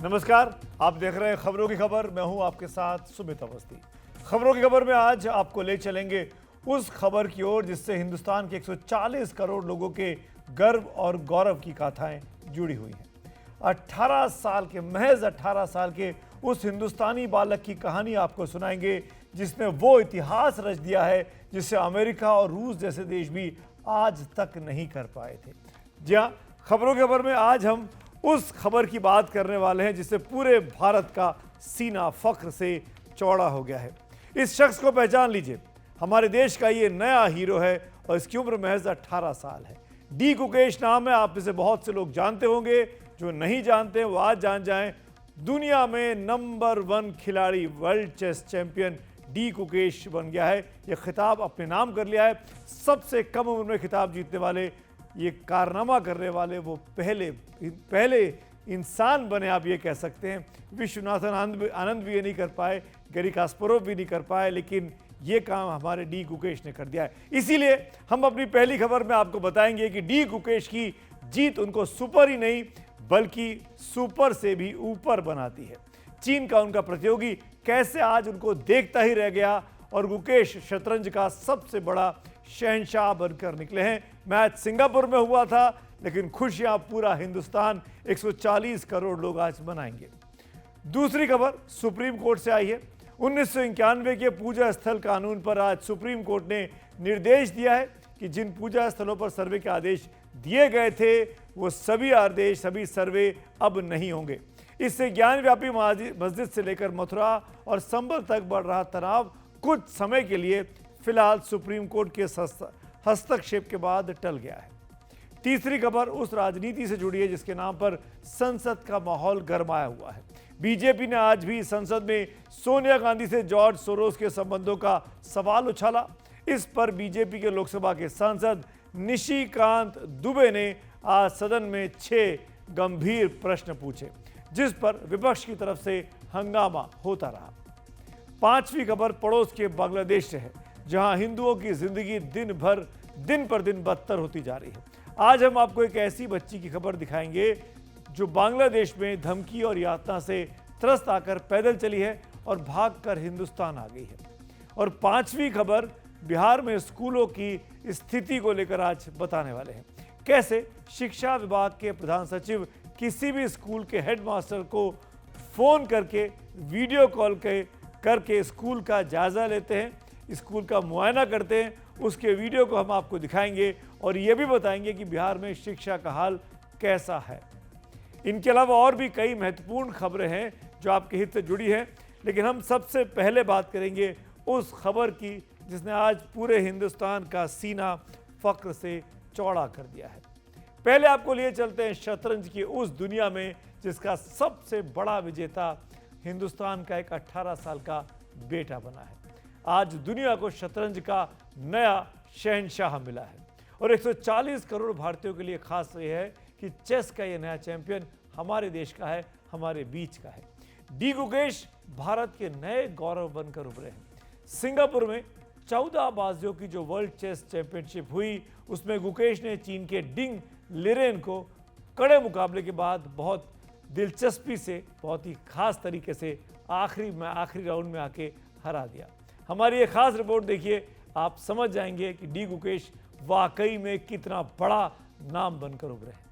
नमस्कार, आप देख रहे हैं खबरों की खबर। मैं हूं आपके साथ सुमित अवस्थी। खबरों की खबर में आज आपको ले चलेंगे उस खबर की ओर जिससे हिंदुस्तान के 140 करोड़ लोगों के गर्व और गौरव की गाथाएं जुड़ी हुई हैं। 18 साल के, महज 18 साल के उस हिंदुस्तानी बालक की कहानी आपको सुनाएंगे जिसने वो इतिहास रच दिया है जिसे अमेरिका और रूस जैसे देश भी आज तक नहीं कर पाए थे। जी हाँ, खबरों की खबर में आज हम उस खबर की बात करने वाले हैं जिससे पूरे भारत का सीना फख्र से चौड़ा हो गया है। इस शख्स को पहचान लीजिए, हमारे देश का ये नया हीरो है और इसकी उम्र महज 18 साल है। डी गुकेश नाम है, आप में से बहुत से लोग जानते होंगे, जो नहीं जानते वो आज जान जाएं। दुनिया में नंबर 1 खिलाड़ी, world chess champion D Gukesh बन गया है। ये खिताब अपने नाम कर लिया है। सबसे कम उम्र में खिताब जीतने वाले, ये कारनामा करने वाले वो पहले इंसान बने, आप ये कह सकते हैं। विश्वनाथन आनंद भी ये नहीं कर पाए, गैरी कास्परोव भी नहीं कर पाए, लेकिन ये काम हमारे डी गुकेश ने कर दिया है। इसीलिए हम अपनी पहली खबर में आपको बताएंगे कि डी गुकेश की जीत उनको सुपर ही नहीं बल्कि सुपर से भी ऊपर बनाती है। चीन का उनका प्रतियोगी कैसे आज उनको देखता ही रह गया और गुकेश शतरंज का सबसे बड़ा शहंशाह बनकर निकले हैं। मैच सिंगापुर में हुआ था, लेकिन खुशियां पूरा हिंदुस्तान, 140 करोड़ लोग आज मनाएंगे। दूसरी खबर सुप्रीम कोर्ट से आई है। 1991 के पूजा स्थल कानून पर आज सुप्रीम कोर्ट ने निर्देश दिया है कि जिन पूजा स्थलों पर सर्वे के आदेश दिए गए थे वो सभी आदेश, सभी सर्वे अब नहीं होंगे। इससे ज्ञानव्यापी मस्जिद से लेकर मथुरा और संभल तक बढ़ रहा तनाव कुछ समय के लिए फिलहाल सुप्रीम कोर्ट के हस्तक्षेप के बाद टल गया है। तीसरी खबर उस राजनीति से जुड़ी है जिसके नाम पर संसद का माहौल गरमाया हुआ है। बीजेपी ने आज भी संसद में सोनिया गांधी से जॉर्ज सोरोस के संबंधों का सवाल उछाला। इस पर बीजेपी के लोकसभा के सांसद निशिकांत दुबे ने आज सदन में 6 गंभीर प्रश्न पूछे, जिस पर विपक्ष की तरफ से हंगामा होता रहा। पांचवी खबर पड़ोस के बांग्लादेश से है, जहां हिंदुओं की जिंदगी दिन पर दिन बदतर होती जा रही है। आज हम आपको एक ऐसी बच्ची की खबर दिखाएंगे जो बांग्लादेश में धमकी और यातना से त्रस्त आकर पैदल चली है और भागकर हिंदुस्तान आ गई है। और पांचवी खबर बिहार में स्कूलों की स्थिति को लेकर आज बताने वाले हैं। कैसे शिक्षा विभाग के प्रधान सचिव किसी भी स्कूल के हेडमास्टर को फोन करके, वीडियो कॉल करके स्कूल का जायजा लेते हैं, स्कूल का मुआयना करते हैं। उसके वीडियो को हम आपको दिखाएंगे और ये भी बताएंगे कि बिहार में शिक्षा का हाल कैसा है। इनके अलावा और भी कई महत्वपूर्ण खबरें हैं जो आपके हित से जुड़ी हैं, लेकिन हम सबसे पहले बात करेंगे उस खबर की जिसने आज पूरे हिंदुस्तान का सीना फख्र से चौड़ा कर दिया है। पहले आपको लिए चलते हैं शतरंज की उस दुनिया में जिसका सबसे बड़ा विजेता हिंदुस्तान का एक 18 साल का बेटा बना है। आज दुनिया को शतरंज का नया शहंशाह मिला है और 140 करोड़ भारतीयों के लिए खास यह है कि चेस का यह नया चैंपियन हमारे देश का है, हमारे बीच का है। डी गुकेश भारत के नए गौरव बनकर उभरे हैं। सिंगापुर में 14 बाजियों की जो वर्ल्ड चेस चैंपियनशिप हुई उसमें गुकेश ने चीन के डिंग लिरेन को कड़े मुकाबले के बाद बहुत दिलचस्पी से, बहुत ही खास तरीके से आखिरी राउंड में आके हरा दिया। हमारी ये खास रिपोर्ट देखिए, आप समझ जाएंगे कि डी गुकेश वाकई में कितना बड़ा नाम बनकर उभरे हैं।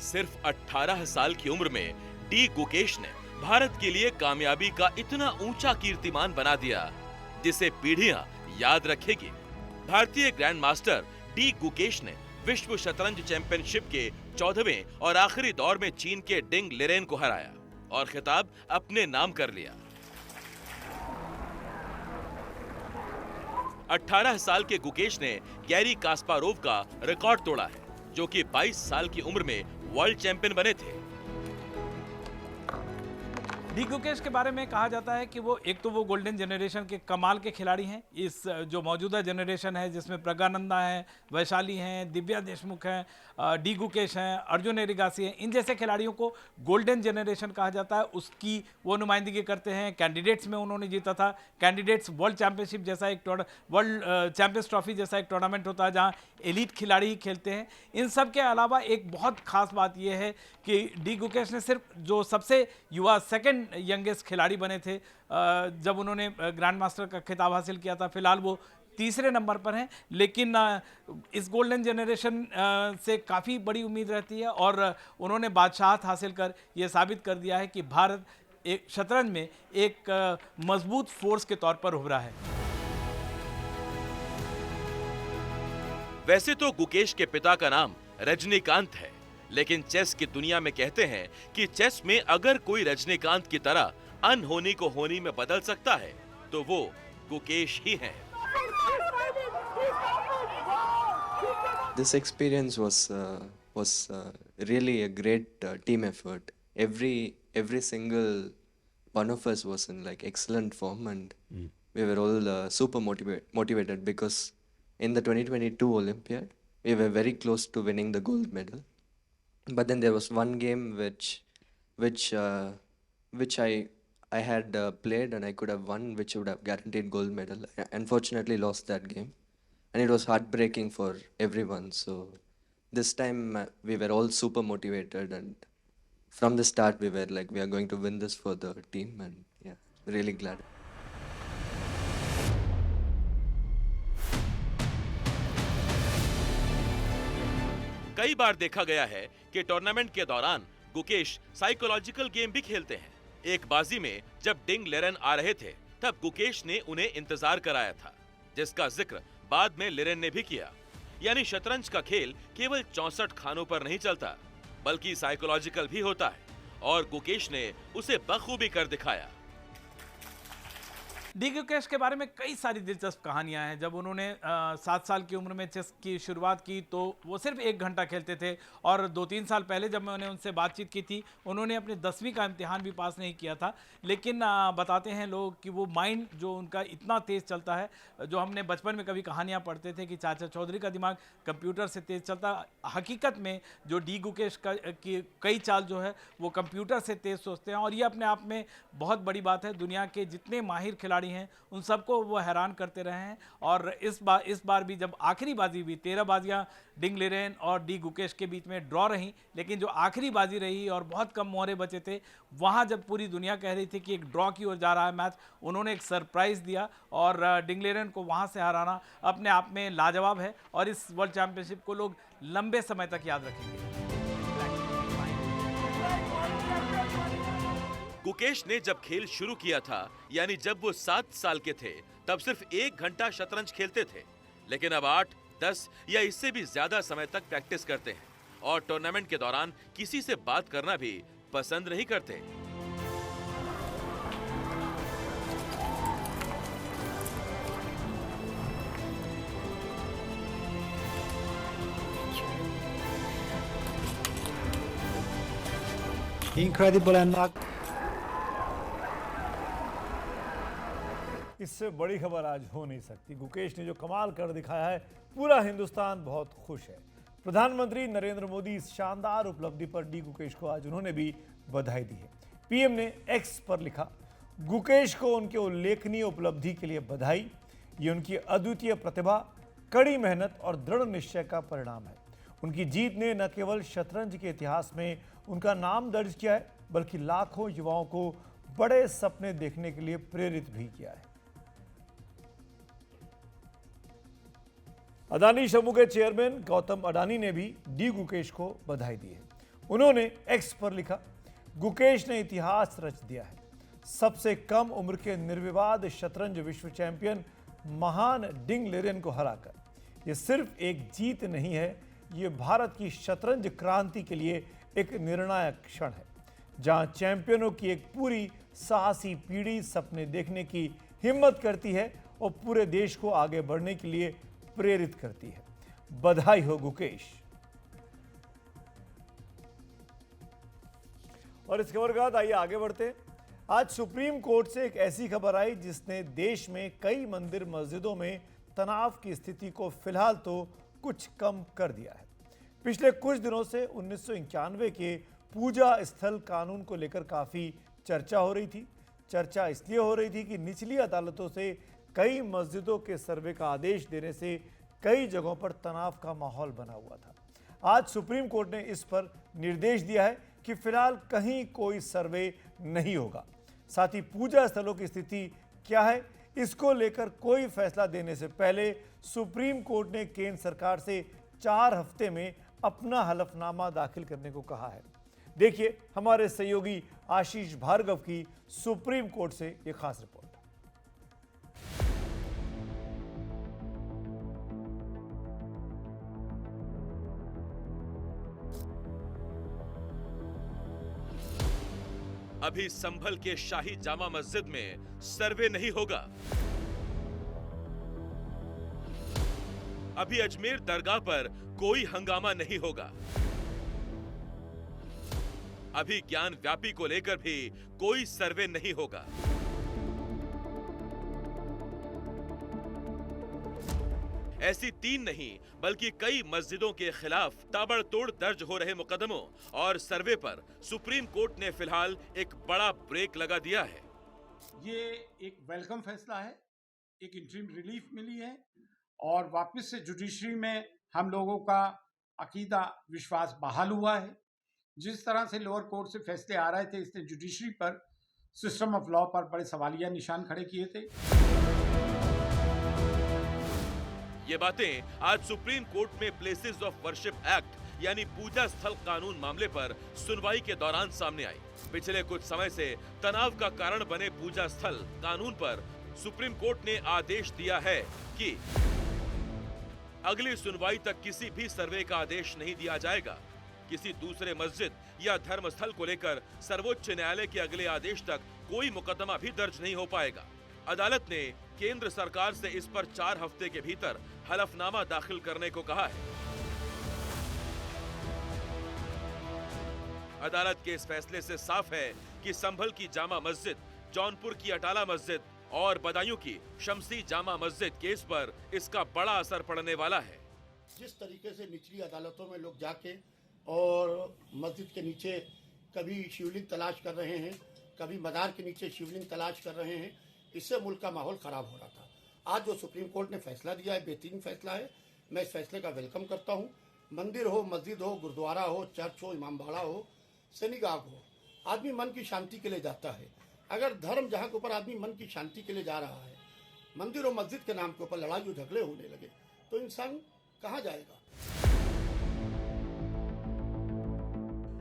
सिर्फ 18 साल की उम्र में डी गुकेश ने भारत के लिए कामयाबी का इतना ऊंचा कीर्तिमान बना दिया जिसे पीढ़ियां याद रखेगी। भारतीय ग्रैंड मास्टर डी गुकेश ने विश्व शतरंज चैंपियनशिप के 14वें और आखिरी दौर में चीन के डिंग लिरेन को हराया और खिताब अपने नाम कर लिया। 18 साल के गुकेश ने गैरी कास्पारोव का रिकॉर्ड तोड़ा है, जो कि 22 साल की उम्र में वर्ल्ड चैंपियन बने थे। डी गुकेश के बारे में कहा जाता है कि वो एक तो वो गोल्डन जनरेशन के कमाल के खिलाड़ी हैं। इस जो मौजूदा जनरेशन है जिसमें प्रज्ञानंदा हैं, वैशाली हैं, दिव्या देशमुख हैं, डी गुकेश हैं, अर्जुन एरिगासी हैं, इन जैसे खिलाड़ियों को गोल्डन जनरेशन कहा जाता है। उसकी वो नुमाइंदगी करते हैं। कैंडिडेट्स में उन्होंने जीता था। कैंडिडेट्स वर्ल्ड चैंपियनशिप जैसा एक वर्ल्ड चैंपियंस ट्रॉफी जैसा एक टूर्नामेंट होता है जहाँ एलीट खिलाड़ी ही खेलते हैं। इन सब के अलावा एक बहुत खास बात यह है कि डी गुकेश ने सिर्फ जो सबसे युवा सेकंड यंगेस्ट खिलाड़ी बने थे जब उन्होंने ग्रैंड मास्टर का खिताब हासिल किया था। फिलहाल वो तीसरे नंबर पर हैं, लेकिन इस गोल्डन जनरेशन से काफ़ी बड़ी उम्मीद रहती है और उन्होंने बादशाहत हासिल कर ये साबित कर दिया है कि भारत एक शतरंज में एक मजबूत फोर्स के तौर पर उभरा है। वैसे तो गुकेश के पिता का नाम रजनीकांत है, लेकिन चेस की दुनिया में कहते हैं कि चेस में अगर कोई रजनीकांत की तरह अनहोनी को होनी में बदल सकता है तो वो गुकेश ही हैं। This experience was really a great team effort. Every single one of us was in like excellent form, and we were all super motivated because in the 2022 Olympiad we were very close to winning the gold medal. But then there was one game which I had played and I could have won, which would have guaranteed gold medal. I unfortunately lost that game, and it was heartbreaking for everyone. So this time we were all super motivated, and from the start we were like, we are going to win this for the team, and yeah, really glad. कई बार देखा गया है कि tournament के दौरान Gukesh psychological game भी खेलते हैं। एक बाजी में जब डिंग लेरेन आ रहे थे तब गुकेश ने उन्हें इंतजार कराया था, जिसका जिक्र बाद में लेरेन ने भी किया। यानी शतरंज का खेल केवल 64 खानों पर नहीं चलता, बल्कि साइकोलॉजिकल भी होता है, और गुकेश ने उसे बखूबी कर दिखाया। डी गुकेश के बारे में कई सारी दिलचस्प कहानियां हैं। जब उन्होंने 7 साल की उम्र में चेस की शुरुआत की तो वो सिर्फ 1 घंटा खेलते थे, और 2-3 साल पहले जब मैंने उनसे बातचीत की थी उन्होंने अपनी 10वीं का इम्तिहान भी पास नहीं किया था। लेकिन बताते हैं लोग कि वो माइंड जो उनका इतना तेज़ चलता है, जो हमने बचपन में कभी कहानियाँ पढ़ते थे कि चाचा चौधरी का दिमाग कंप्यूटर से तेज़ चलता, हकीकत में जो डी गुकेश का की कई चाल जो है वो कंप्यूटर से तेज़ सोचते हैं, और ये अपने आप में बहुत बड़ी बात है। दुनिया के जितने माहिर खिलाड़ी हैं उन सबको वो हैरान करते रहे हैं। और इस बार भी जब आखिरी बाजी हुई, 13 बाजियां डिंग लेरेन और डी गुकेश के बीच में ड्रॉ रही, लेकिन जो आखिरी बाजी रही और बहुत कम मोहरे बचे थे, वहां जब पूरी दुनिया कह रही थी कि एक ड्रॉ की ओर जा रहा है मैच, उन्होंने एक सरप्राइज दिया और डिंग लेरेन को वहां से हराना अपने आप में लाजवाब है, और इस वर्ल्ड चैंपियनशिप को लोग लंबे समय तक याद रखेंगे। गुकेश ने जब खेल शुरू किया था, यानी जब वो 7 साल के थे, तब सिर्फ 1 घंटा शतरंज खेलते थे, लेकिन अब 8, 10 या इससे भी ज्यादा समय तक प्रैक्टिस करते हैं, और टूर्नामेंट के दौरान किसी से बात करना भी पसंद नहीं करते। Incredible and इससे बड़ी खबर आज हो नहीं सकती। गुकेश ने जो कमाल कर दिखाया है, पूरा हिंदुस्तान बहुत खुश है। प्रधानमंत्री नरेंद्र मोदी इस शानदार उपलब्धि पर डी गुकेश को आज उन्होंने भी बधाई दी है। पीएम ने एक्स पर लिखा, गुकेश को उनके उल्लेखनीय उपलब्धि के लिए बधाई। ये उनकी अद्वितीय प्रतिभा, कड़ी मेहनत और दृढ़ निश्चय का परिणाम है। उनकी जीत ने न केवल शतरंज के इतिहास में उनका नाम दर्ज किया है, बल्कि लाखों युवाओं को बड़े सपने देखने के लिए प्रेरित भी किया है। अडानी समूह के चेयरमैन गौतम अडानी ने भी डी गुकेश को बधाई दी है। उन्होंने एक्स पर लिखा, गुकेश ने इतिहास रच दिया है। सबसे कम उम्र के निर्विवाद शतरंज विश्व चैंपियन महान डिंग लेरेन को हराकर यह सिर्फ एक जीत नहीं है, ये भारत की शतरंज क्रांति के लिए एक निर्णायक क्षण है, जहां चैंपियनों की एक पूरी साहसी पीढ़ी सपने देखने की हिम्मत करती है और पूरे देश को आगे बढ़ने के लिए प्रेरित करती है। बधाई हो गुकेश। और इस खबर के बाद आइए आगे बढ़ते हैं। आज सुप्रीम कोर्ट से एक ऐसी खबर आई जिसने देश में कई मंदिर मस्जिदों में तनाव की स्थिति को फिलहाल तो कुछ कम कर दिया है। पिछले कुछ दिनों से 1991 के पूजा स्थल कानून को लेकर काफी चर्चा हो रही थी। चर्चा इसलिए हो रही थी कि निचली अदालतों से कई मस्जिदों के सर्वे का आदेश देने से कई जगहों पर तनाव का माहौल बना हुआ था। आज सुप्रीम कोर्ट ने इस पर निर्देश दिया है कि फिलहाल कहीं कोई सर्वे नहीं होगा। साथ ही पूजा स्थलों की स्थिति क्या है, इसको लेकर कोई फैसला देने से पहले सुप्रीम कोर्ट ने केंद्र सरकार से 4 हफ्ते में अपना हलफनामा दाखिल करने को कहा है। देखिए हमारे सहयोगी आशीष भार्गव की सुप्रीम कोर्ट से यह खास रिपोर्ट। अभी संभल के शाही जामा मस्जिद में सर्वे नहीं होगा। अभी अजमेर दरगाह पर कोई हंगामा नहीं होगा। अभी ज्ञान व्यापी को लेकर भी कोई सर्वे नहीं होगा। ऐसी 3 नहीं बल्कि कई मस्जिदों के खिलाफ ताबड़तोड़ दर्ज हो रहे मुकदमों और सर्वे पर सुप्रीम कोर्ट ने फिलहाल एक बड़ा ब्रेक लगा दिया है। ये एक वेलकम फैसला है, एक इंटरिम रिलीफ मिली है और वापस से जुडिशरी में हम लोगों का अकीदा विश्वास बहाल हुआ है। जिस तरह से लोअर कोर्ट से फैसले आ रहे थे, इसने जुडिशरी पर, सिस्टम ऑफ लॉ पर बड़े सवालिया निशान खड़े किए थे। ये बातें आज सुप्रीम कोर्ट में प्लेसेस ऑफ वर्शिप एक्ट यानी पूजा स्थल कानून मामले पर सुनवाई के दौरान सामने आई। पिछले कुछ समय से तनाव का कारण बने पूजा स्थल कानून पर सुप्रीम कोर्ट ने आदेश दिया है कि अगली सुनवाई तक किसी भी सर्वे का आदेश नहीं दिया जाएगा। किसी दूसरे मस्जिद या धर्म स्थल को लेकर सर्वोच्च न्यायालय के अगले आदेश तक कोई मुकदमा भी दर्ज नहीं हो पाएगा। अदालत ने केंद्र सरकार से इस पर 4 हफ्ते के भीतर हलफनामा दाखिल करने को कहा है। अदालत के इस फैसले से साफ है कि संभल की जामा मस्जिद, जौनपुर की अटाला मस्जिद और बदायूं की शमसी जामा मस्जिद केस पर इसका बड़ा असर पड़ने वाला है। जिस तरीके से निचली अदालतों में लोग जाके और मस्जिद के नीचे कभी शिवलिंग तलाश कर रहे हैं, कभी मजार के नीचे शिवलिंग तलाश कर रहे हैं, इससे मुल्क का माहौल खराब हो रहा था। आज जो सुप्रीम कोर्ट ने फैसला दिया है, बेहतरीन फैसला है। मैं इस फैसले का वेलकम करता हूँ। मंदिर हो, मस्जिद हो, गुरुद्वारा हो, चर्च हो, इमामबाड़ा हो, सिनेगाग हो, आदमी मन की शांति के लिए जाता है। अगर धर्म जहाँ के ऊपर आदमी मन की शांति के लिए जा रहा है, मंदिर और मस्जिद के नाम के ऊपर लड़ाई और झगड़े होने लगे तो इंसान कहाँ जाएगा।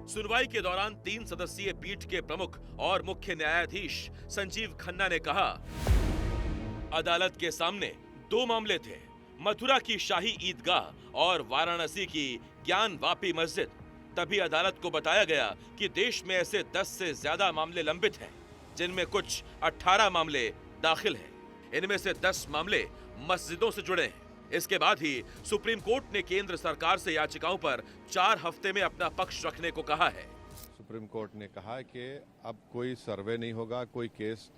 सुनवाई के दौरान 3 सदस्यीय पीठ के प्रमुख और मुख्य न्यायाधीश संजीव खन्ना ने कहा, अदालत के सामने 2 मामले थे, मथुरा की शाही ईदगाह और वाराणसी की ज्ञान वापी मस्जिद। तभी अदालत को बताया गया कि देश में ऐसे 10 से ज्यादा मामले लंबित हैं, जिनमें कुछ 18 मामले दाखिल हैं। इनमें से 10 मामले मस्जिदों से जुड़े हैं। इसके बाद ही सुप्रीम कोर्ट ने केंद्र सरकार से याचिकाओं पर 4 हफ्ते में अपना पक्ष रखने को कहा है। सुप्रीम कोर्ट ने कहा कि अब कोई सर्वे नहीं होगा, कोई केस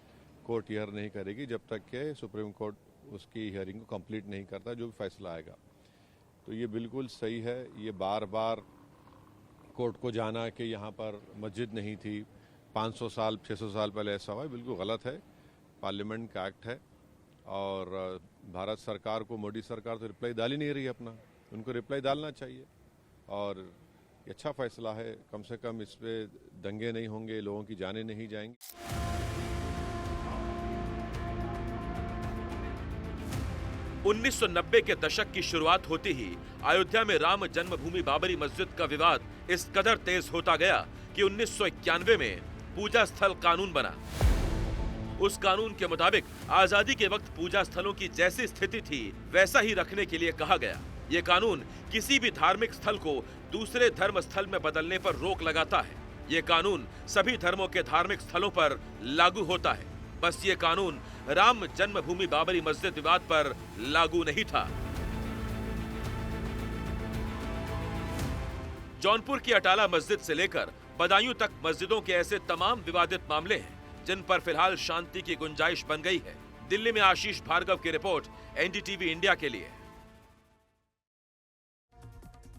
कोर्ट हियर नहीं करेगी जब तक कि सुप्रीम कोर्ट उसकी हियरिंग को कंप्लीट नहीं करता, जो भी फैसला आएगा। तो ये बिल्कुल सही है। ये बार बार कोर्ट को जाना कि यहाँ पर मस्जिद नहीं थी, 500 साल 600 साल पहले ऐसा हुआ, बिल्कुल गलत है। पार्लियामेंट का एक्ट है और भारत सरकार को, मोदी सरकार तो रिप्लाई डाल ही नहीं रही अपना, उनको रिप्लाई डालना चाहिए। और ये अच्छा फैसला है, कम से कम इस पे दंगे नहीं होंगे, लोगों की जानें नहीं जाएंगी। 1990 के दशक की शुरुआत होती ही अयोध्या में राम जन्मभूमि बाबरी मस्जिद का विवाद इस कदर तेज होता गया कि 1991 में पूजा स्थल कानून बना। उस कानून के मुताबिक आजादी के वक्त पूजा स्थलों की जैसी स्थिति थी वैसा ही रखने के लिए कहा गया। ये कानून किसी भी धार्मिक स्थल को दूसरे धर्म स्थल में बदलने पर रोक लगाता है। ये कानून सभी धर्मों के धार्मिक स्थलों पर लागू होता है। बस ये कानून राम जन्मभूमि बाबरी मस्जिद विवाद पर लागू नहीं था। जौनपुर की अटाला मस्जिद से लेकर बदायूं तक मस्जिदों के ऐसे तमाम विवादित मामले हैं जिन पर फिलहाल शांति की गुंजाइश बन गई है। दिल्ली में आशीष भार्गव की रिपोर्ट, एनडीटीवी इंडिया के लिए।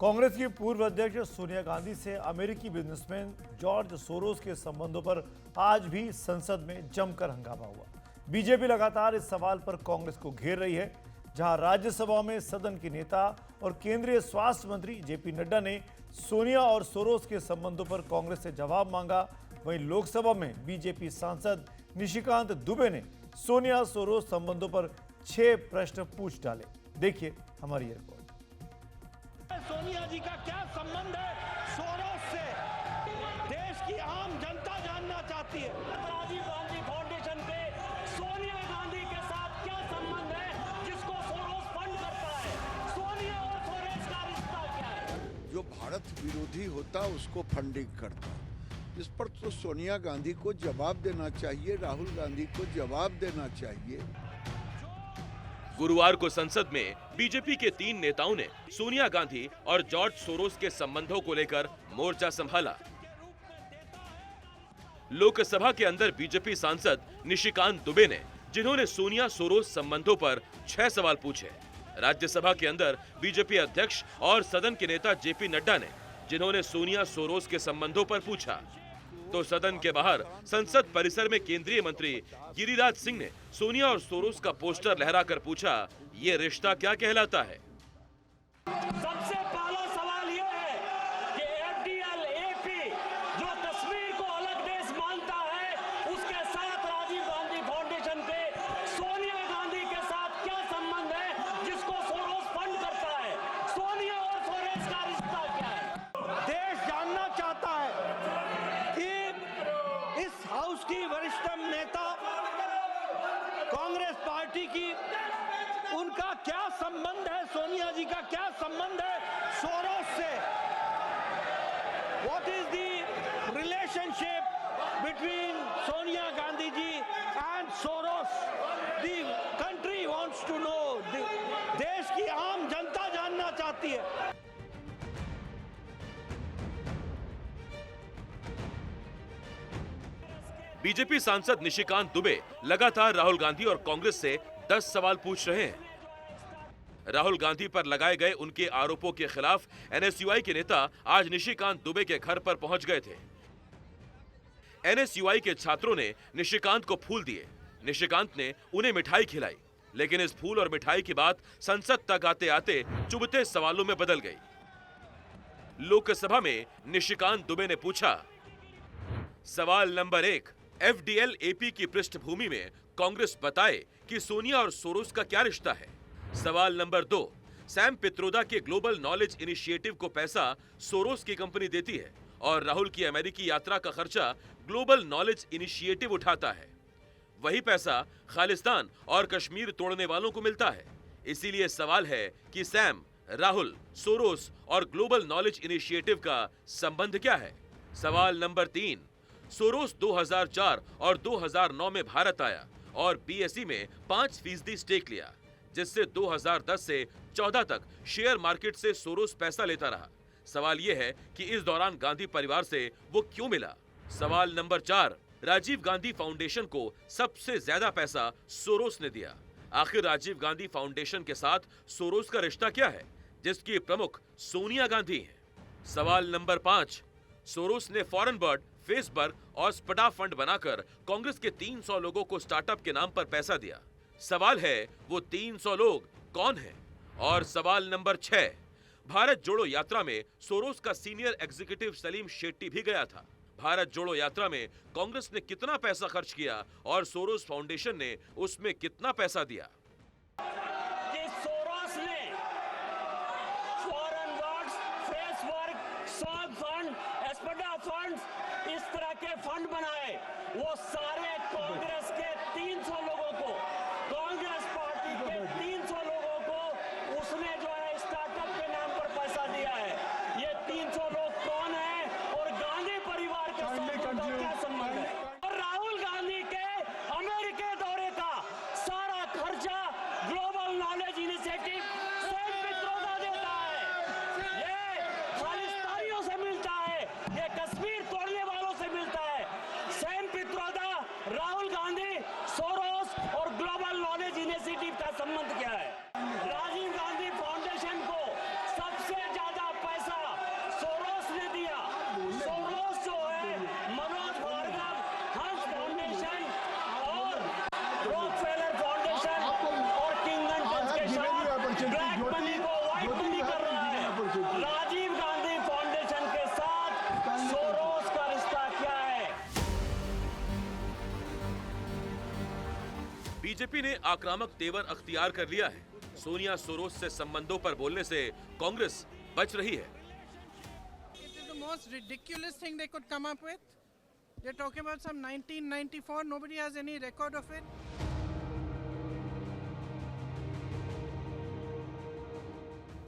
कांग्रेस की पूर्व अध्यक्ष सोनिया गांधी से अमेरिकी बिजनेसमैन जॉर्ज सोरोस के संबंधों पर आज भी संसद में जमकर हंगामा हुआ। बीजेपी लगातार इस सवाल पर कांग्रेस को घेर रही है। जहां राज्यसभा में सदन के नेता और केंद्रीय स्वास्थ्य मंत्री जेपी नड्डा ने सोनिया और सोरोस के संबंधों पर कांग्रेस से जवाब मांगा, वहीं लोकसभा में बीजेपी सांसद निशिकांत दुबे ने सोनिया सोरोस संबंधों पर 6 प्रश्न पूछ डाले। देखिए हमारी ये रिपोर्ट। सोनिया जी का क्या संबंध है सोरोस से? देश की आम जनता जानना चाहती है। राजीव गांधी फाउंडेशन के सोनिया गांधी के साथ क्या संबंध है जिसको सोरोस फंड करता है? सोनिया और सोरोस का रिश्ता क्या है? जो भारत विरोधी होता उसको फंडिंग करता, इस पर तो सोनिया गांधी को जवाब देना चाहिए, राहुल गांधी को जवाब देना चाहिए। गुरुवार को संसद में बीजेपी के 3 नेताओं ने सोनिया गांधी और जॉर्ज सोरोस के संबंधों को लेकर मोर्चा संभाला। लोकसभा के अंदर बीजेपी सांसद निशिकांत दुबे ने, जिन्होंने सोनिया सोरोस संबंधों पर 6 सवाल पूछे। राज्यसभा के अंदर बीजेपी अध्यक्ष और सदन के नेता जेपी नड्डा ने, जिन्होंने सोनिया सोरोस के संबंधों पर पूछा। तो सदन के बाहर संसद परिसर में केंद्रीय मंत्री गिरिराज सिंह ने सोनिया और सोरोस का पोस्टर लहराकर पूछा, ये रिश्ता क्या कहलाता है? सबसे पहला सवाल यह है कि एफडीएल एपी जो कश्मीर को अलग देश मानता है, उसके साथ राजीव गांधी फाउंडेशन के सोनिया गांधी के साथ क्या संबंध है जिसको सोरोस फंड करता है? सोनिया और सोरोस का रिश्ता क्या है? देश जानना चाहता है कि इस हाउस की वरिष्ठ नेता कांग्रेस पार्टी की, उनका क्या संबंध है, सोनिया जी का क्या संबंध है सोरोस से? What is the relationship between Sonia Gandhi ji and Soros? The country wants to know, देश की आम जनता जानना चाहती है। बीजेपी सांसद निशिकांत दुबे लगातार राहुल गांधी और कांग्रेस से 10 सवाल पूछ रहे हैं। राहुल गांधी पर लगाए गए उनके आरोपों के खिलाफ एनएसयूआई के नेता आज निशिकांत दुबे के घर पर पहुंच गए थे। एनएसयूआई के छात्रों ने निशिकांत को फूल दिए। निशिकांत ने उन्हें मिठाई खिलाई, लेकिन इस फूल और मिठाई की बात संसद तक आते आते चुभते सवालों में बदल गई। लोकसभा में निशिकांत दुबे ने पूछा, सवाल नंबर 1, एफडीएल एपी की पृष्ठभूमि में कांग्रेस बताए कि सोनिया और सोरोस का क्या रिश्ता है। सवाल नंबर 2, सैम पित्रोदा के ग्लोबल नॉलेज इनिशिएटिव को पैसा सोरोस की कंपनी देती है और राहुल की अमेरिकी यात्रा का खर्चा ग्लोबल नॉलेज इनिशिएटिव उठाता है। वही पैसा खालिस्तान और कश्मीर तोड़ने वालों को मिलता है। इसीलिए सवाल है कि सैम, राहुल, सोरोस और ग्लोबल नॉलेज इनिशिएटिव का संबंध क्या है। सवाल नंबर 3, सोरोस 2004 और 2009 में भारत आया और बीएसई में 5% स्टेक लिया, जिससे 2010 से 14 तक शेयर मार्केट से सोरोस पैसा लेता रहा। सवाल यह है कि इस दौरान गांधी परिवार से वो क्यों मिला। सवाल नंबर 4, राजीव गांधी फाउंडेशन को सबसे ज्यादा पैसा सोरोस ने दिया। आखिर राजीव गांधी फाउंडेशन के साथ सोरोस का रिश्ता क्या है, जिसकी प्रमुख सोनिया गांधी हैं। सवाल नंबर 5, सोरोस ने फॉरेन बर्ड, फेसबर्ग और स्पडा फंड बनाकर कांग्रेस के 300 लोगों को स्टार्टअप के नाम पर पैसा दिया। सवाल है वो 300 लोग कौन हैं? और सवाल नंबर 6, भारत जोड़ो यात्रा में सोरोस का सीनियर एग्जीक्यूटिव सलीम शेट्टी भी गया था। भारत जोड़ो यात्रा में कांग्रेस ने कितना पैसा खर्च किया और सोरोस फाउंडेशन ने उसमें कितना पैसा दिया? सोरोस ने फॉरेन बर्ड्स, फेसबर्ग, सॉग फंड, स्पडा फंड, इस तरह के फंड बनाए। वो सारे कांग्रेस के 300 लोगों को, कांग्रेस पार्टी के 300 लोगों को उसने जो है स्टार्टअप के नाम पर पैसा दिया है। ये 300 लोग कौन है और गांधी परिवार के साथ उनका क्या संबंध है? और राहुल गांधी के अमेरिका दौरे का सारा खर्चा global knowledge initiative Sam Pitroda देता है। ये खालिस्तानियों से मिलता है, ये कश्मीर तोड़ने वालों से मिलता है। सैम पित्रोदा बीजेपी ने आक्रामक तेवर अख्तियार कर लिया है। सोनिया सोरोस से संबंधों पर बोलने से कांग्रेस बच रही है। It is the most ridiculous thing they could come up with. They're talking about some 1994. Nobody has any record of it.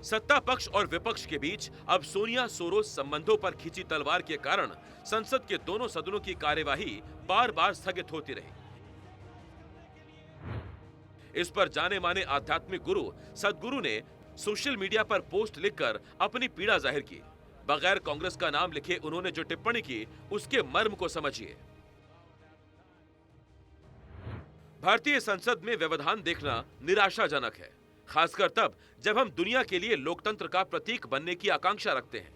सत्ता पक्ष और विपक्ष के बीच अब सोनिया सोरोस संबंधों पर खींची तलवार के कारण संसद के दोनों सदनों की कार्यवाही बार-बार स्थगित होती रही। इस पर जाने माने आध्यात्मिक गुरु सदगुरु ने सोशल मीडिया पर पोस्ट लिखकर अपनी पीड़ा जाहिर की। बगैर कांग्रेस का नाम लिखे उन्होंने जो टिप्पणी की उसके मर्म को समझिए। भारतीय संसद में व्यवधान देखना निराशाजनक है, खासकर तब जब हम दुनिया के लिए लोकतंत्र का प्रतीक बनने की आकांक्षा रखते हैं।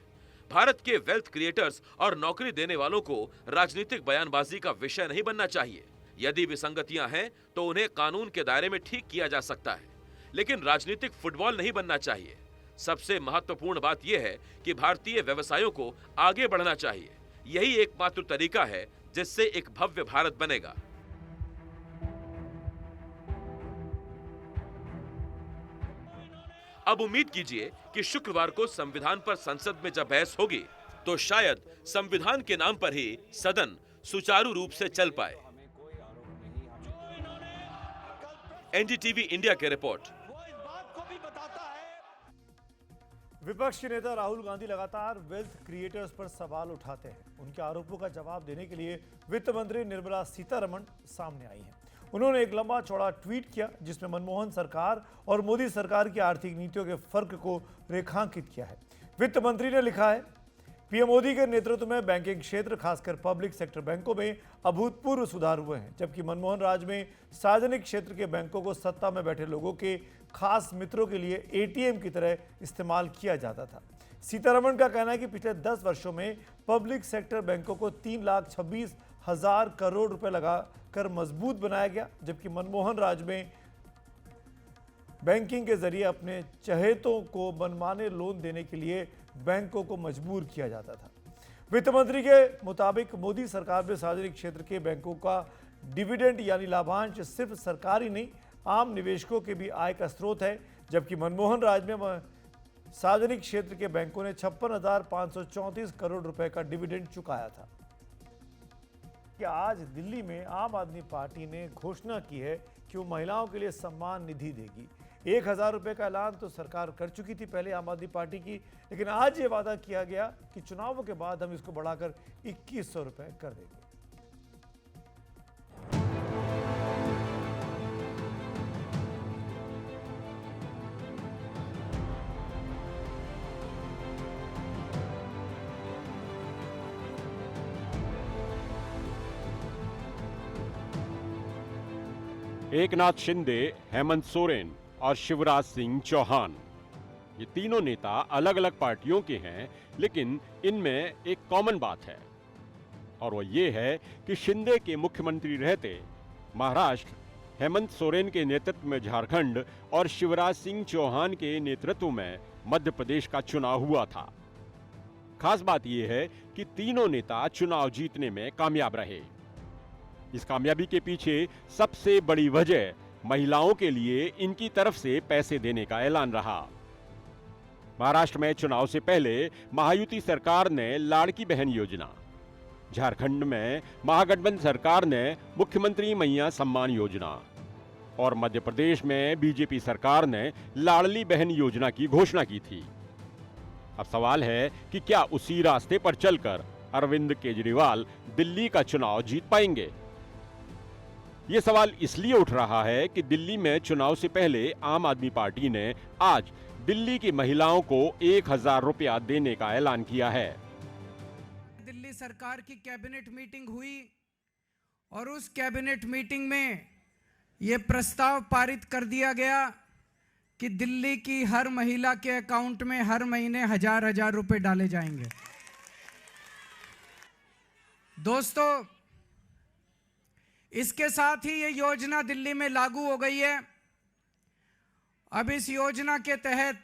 भारत के वेल्थ क्रिएटर्स और नौकरी देने वालों को राजनीतिक बयानबाजी का विषय नहीं बनना चाहिए। यदि विसंगतियां हैं तो उन्हें कानून के दायरे में ठीक किया जा सकता है, लेकिन राजनीतिक फुटबॉल नहीं बनना चाहिए। सबसे महत्वपूर्ण बात यह है कि भारतीय व्यवसायों को आगे बढ़ना चाहिए। यही एकमात्र तरीका है जिससे एक भव्य भारत बनेगा। अब उम्मीद कीजिए कि शुक्रवार को संविधान पर संसद में जब बहस होगी तो शायद संविधान के नाम पर ही सदन सुचारू रूप से चल पाए। एनडीटीवी इंडिया की रिपोर्ट। विपक्ष के नेता राहुल गांधी लगातार वेल्थ क्रिएटर्स पर सवाल उठाते हैं। उनके आरोपों का जवाब देने के लिए वित्त मंत्री निर्मला सीतारमण सामने आई हैं। उन्होंने एक लंबा चौड़ा ट्वीट किया जिसमें मनमोहन सरकार और मोदी सरकार की आर्थिक नीतियों के फर्क को रेखांकित किया है। वित्त मंत्री ने लिखा है, पीएम मोदी के नेतृत्व में बैंकिंग क्षेत्र खासकर पब्लिक सेक्टर बैंकों में अभूतपूर्व सुधार हुए हैं, जबकि मनमोहन राज में सार्वजनिक क्षेत्र के बैंकों को सत्ता में बैठे लोगों के खास मित्रों के लिए एटीएम की तरह इस्तेमाल किया जाता था। सीतारमण का कहना है कि पिछले 10 वर्षों में पब्लिक सेक्टर बैंकों को 3,26,000 करोड़ रुपए लगाकर मजबूत बनाया गया, जबकि मनमोहन राज में बैंकिंग के जरिए अपने चहेतों को मनमाने लोन देने के लिए बैंकों को मजबूर किया जाता था। वित्त मंत्री के मुताबिक मोदी सरकार में सार्वजनिक क्षेत्र के बैंकों का डिविडेंड यानी लाभांश सिर्फ सरकारी नहीं, आम निवेशकों के भी आय का स्रोत है, जबकि मनमोहन राज में सार्वजनिक क्षेत्र के बैंकों ने 56,534 करोड़ रुपए का डिविडेंड चुकाया था। कि आज दिल्ली में आम आदमी पार्टी ने घोषणा की है कि वो महिलाओं के लिए सम्मान निधि देगी। 1,000 रुपए का ऐलान तो सरकार कर चुकी थी पहले आम आदमी पार्टी की, लेकिन आज ये वादा किया गया कि चुनावों के बाद हम इसको बढ़ाकर 2,100 रुपए कर देंगे। एकनाथ शिंदे, हेमंत सोरेन और शिवराज सिंह चौहान, ये तीनों नेता अलग अलग पार्टियों के हैं, लेकिन इनमें एक कॉमन बात है और वो ये है कि शिंदे के मुख्यमंत्री रहते महाराष्ट्र, हेमंत सोरेन के नेतृत्व में झारखंड और शिवराज सिंह चौहान के नेतृत्व में मध्य प्रदेश का चुनाव हुआ था। खास बात यह है कि तीनों नेता चुनाव जीतने में कामयाब रहे। इस कामयाबी के पीछे सबसे बड़ी वजह महिलाओं के लिए इनकी तरफ से पैसे देने का ऐलान रहा। महाराष्ट्र में चुनाव से पहले महायुति सरकार ने लाड़की बहन योजना, झारखंड में महागठबंधन सरकार ने मुख्यमंत्री मैया सम्मान योजना और मध्य प्रदेश में बीजेपी सरकार ने लाडली बहन योजना की घोषणा की थी। अब सवाल है कि क्या उसी रास्ते पर चलकर अरविंद केजरीवाल दिल्ली का चुनाव जीत पाएंगे? ये सवाल इसलिए उठ रहा है कि दिल्ली में चुनाव से पहले आम आदमी पार्टी ने आज दिल्ली की महिलाओं को 1,000 रुपया देने का ऐलान किया है। दिल्ली सरकार की कैबिनेट मीटिंग हुई और उस कैबिनेट मीटिंग में यह प्रस्ताव पारित कर दिया गया कि दिल्ली की हर महिला के अकाउंट में हर महीने 1,000 रुपए डाले जाएंगे। दोस्तों, इसके साथ ही ये योजना दिल्ली में लागू हो गई है। अब इस योजना के तहत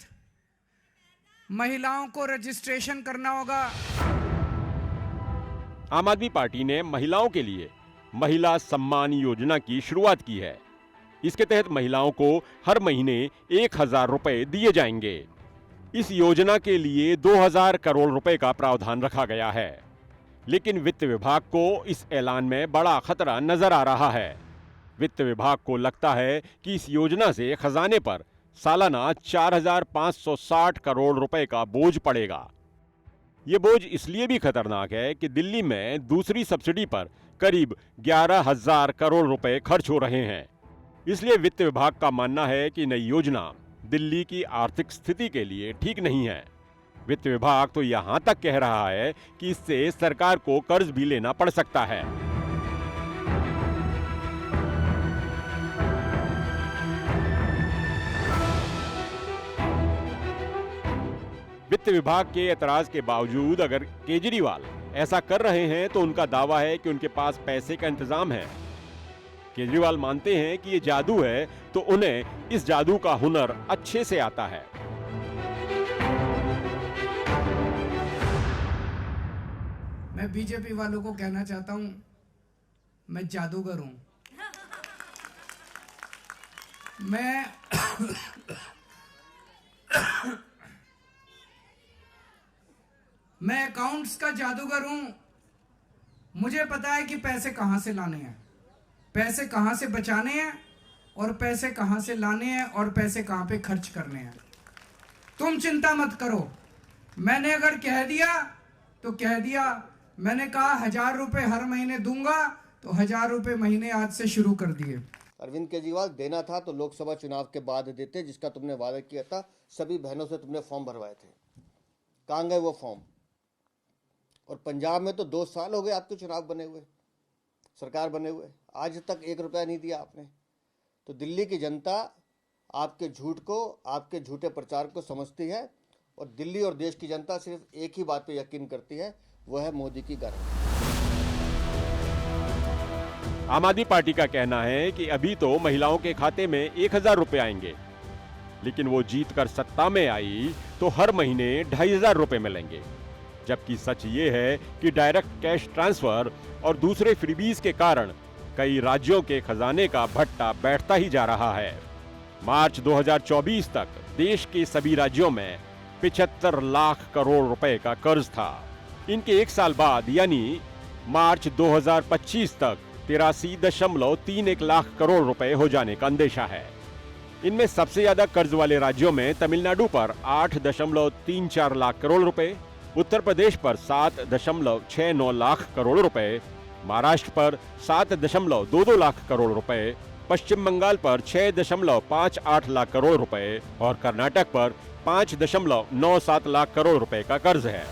महिलाओं को रजिस्ट्रेशन करना होगा। आम आदमी पार्टी ने महिलाओं के लिए महिला सम्मान योजना की शुरुआत की है। इसके तहत महिलाओं को हर महीने 1,000 रुपए दिए जाएंगे। इस योजना के लिए 2,000 करोड़ रुपए का प्रावधान रखा गया है, लेकिन वित्त विभाग को इस ऐलान में बड़ा खतरा नजर आ रहा है। वित्त विभाग को लगता है कि इस योजना से खजाने पर सालाना 4,560 करोड़ रुपए का बोझ पड़ेगा। ये बोझ इसलिए भी खतरनाक है कि दिल्ली में दूसरी सब्सिडी पर करीब 11,000 करोड़ रुपए खर्च हो रहे हैं। इसलिए वित्त विभाग का मानना है कि नई योजना दिल्ली की आर्थिक स्थिति के लिए ठीक नहीं है। वित्त विभाग तो यहां तक कह रहा है कि इससे सरकार को कर्ज भी लेना पड़ सकता है। वित्त विभाग के एतराज के बावजूद अगर केजरीवाल ऐसा कर रहे हैं तो उनका दावा है कि उनके पास पैसे का इंतजाम है। केजरीवाल मानते हैं कि ये जादू है, तो उन्हें इस जादू का हुनर अच्छे से आता है। मैं बीजेपी वालों को कहना चाहता हूं, मैं जादूगर हूं। मैं अकाउंट्स का जादूगर हूं। मुझे पता है कि पैसे कहां से लाने हैं, पैसे कहां से बचाने हैं और पैसे कहां से लाने हैं और पैसे कहां पे खर्च करने हैं। तुम चिंता मत करो। मैंने अगर कह दिया तो कह दिया। मैंने कहा 1,000 रुपए हर महीने दूंगा, तो 1,000 रुपए महीने आज से शुरू कर दिए। अरविंद केजरीवाल, देना था तो लोकसभा चुनाव के बाद देते, जिसका तुमने वादा किया था। सभी बहनों से तुमने फॉर्म भरवाए थे, कहाँ गए वो फॉर्म? और पंजाब में तो 2 साल हो गए आपके चुनाव बने हुए, सरकार बने हुए, आज तक 1 रुपया नहीं दिया आपने। तो दिल्ली की जनता आपके झूठ को, आपके झूठे प्रचार को समझती है, और दिल्ली और देश की जनता सिर्फ एक ही बात पे यकीन करती है, वह है मोदी की गारंटी। आम आदमी पार्टी का कहना है कि अभी तो महिलाओं के खाते में 1,000 रुपए आएंगे, लेकिन वो जीतकर सत्ता में आई तो हर महीने 2,500 रुपए मिलेंगे। जबकि सच ये है कि डायरेक्ट कैश ट्रांसफर और दूसरे फ्रीबीज के कारण कई राज्यों के खजाने का भट्टा बैठता ही जा रहा है। मार्च 2024 तक देश के सभी राज्यों में 75 लाख करोड़ रुपए का कर्ज था। इनके 1 साल बाद यानी मार्च 2025 तक 83.31 लाख करोड़ रुपए हो जाने का अंदेशा है। इनमें सबसे ज्यादा कर्ज वाले राज्यों में तमिलनाडु पर 8.34 लाख करोड़ रुपए, उत्तर प्रदेश पर 7.69 लाख करोड़ रुपए, महाराष्ट्र पर 7.22 लाख करोड़ रुपए, पश्चिम बंगाल पर 6.58 लाख करोड़ रुपए और कर्नाटक पर 5.97 लाख करोड़ रुपए का कर्ज है।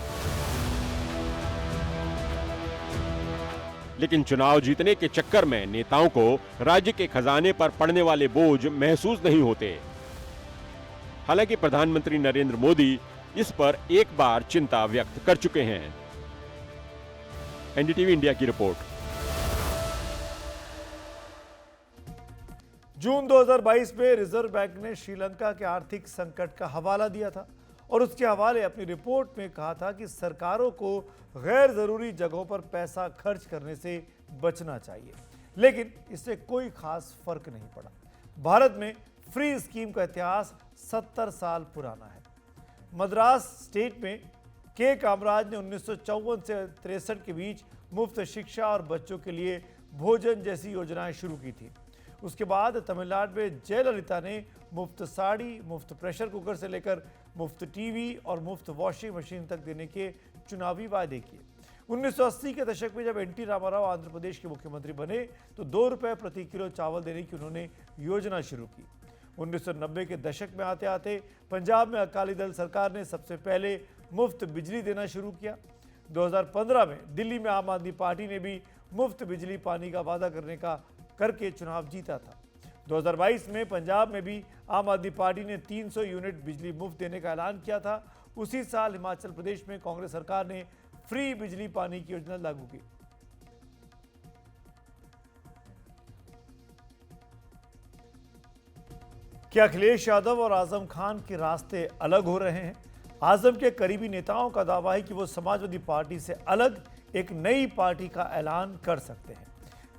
लेकिन चुनाव जीतने के चक्कर में नेताओं को राज्य के खजाने पर पड़ने वाले बोझ महसूस नहीं होते। हालांकि प्रधानमंत्री नरेंद्र मोदी इस पर एक बार चिंता व्यक्त कर चुके हैं। एनडीटीवी इंडिया की रिपोर्ट। जून 2022 में रिजर्व बैंक ने श्रीलंका के आर्थिक संकट का हवाला दिया था और उसके हवाले अपनी रिपोर्ट में कहा था कि सरकारों को गैर जरूरी जगहों पर पैसा खर्च करने से बचना चाहिए, लेकिन इससे कोई खास फर्क नहीं पड़ा। भारत में फ्री स्कीम का इतिहास 70 साल पुराना है। मद्रास स्टेट में के कामराज ने 1954 से 63 के बीच मुफ्त शिक्षा और बच्चों के लिए भोजन जैसी योजनाएं शुरू की थी। उसके बाद तमिलनाडु में जयललिता ने मुफ्त साड़ी, मुफ्त प्रेशर कुकर से लेकर मुफ्त टीवी और मुफ्त वॉशिंग मशीन तक देने के चुनावी वायदे किए। 1980 के दशक में जब एनटी रामाराव आंध्र प्रदेश के मुख्यमंत्री बने तो 2 रुपए प्रति किलो चावल देने की उन्होंने योजना शुरू की। 1990 के दशक में आते आते पंजाब में अकाली दल सरकार ने सबसे पहले मुफ्त बिजली देना शुरू किया। 2015 में दिल्ली में आम आदमी पार्टी ने भी मुफ्त बिजली पानी का वादा करके चुनाव जीता था। 2022 में पंजाब में भी आम आदमी पार्टी ने 300 यूनिट बिजली मुफ्त देने का ऐलान किया था। उसी साल हिमाचल प्रदेश में कांग्रेस सरकार ने फ्री बिजली पानी की योजना लागू की। क्या अखिलेश यादव और आजम खान के रास्ते अलग हो रहे हैं? आजम के करीबी नेताओं का दावा है कि वो समाजवादी पार्टी से अलग एक नई पार्टी का ऐलान कर सकते हैं।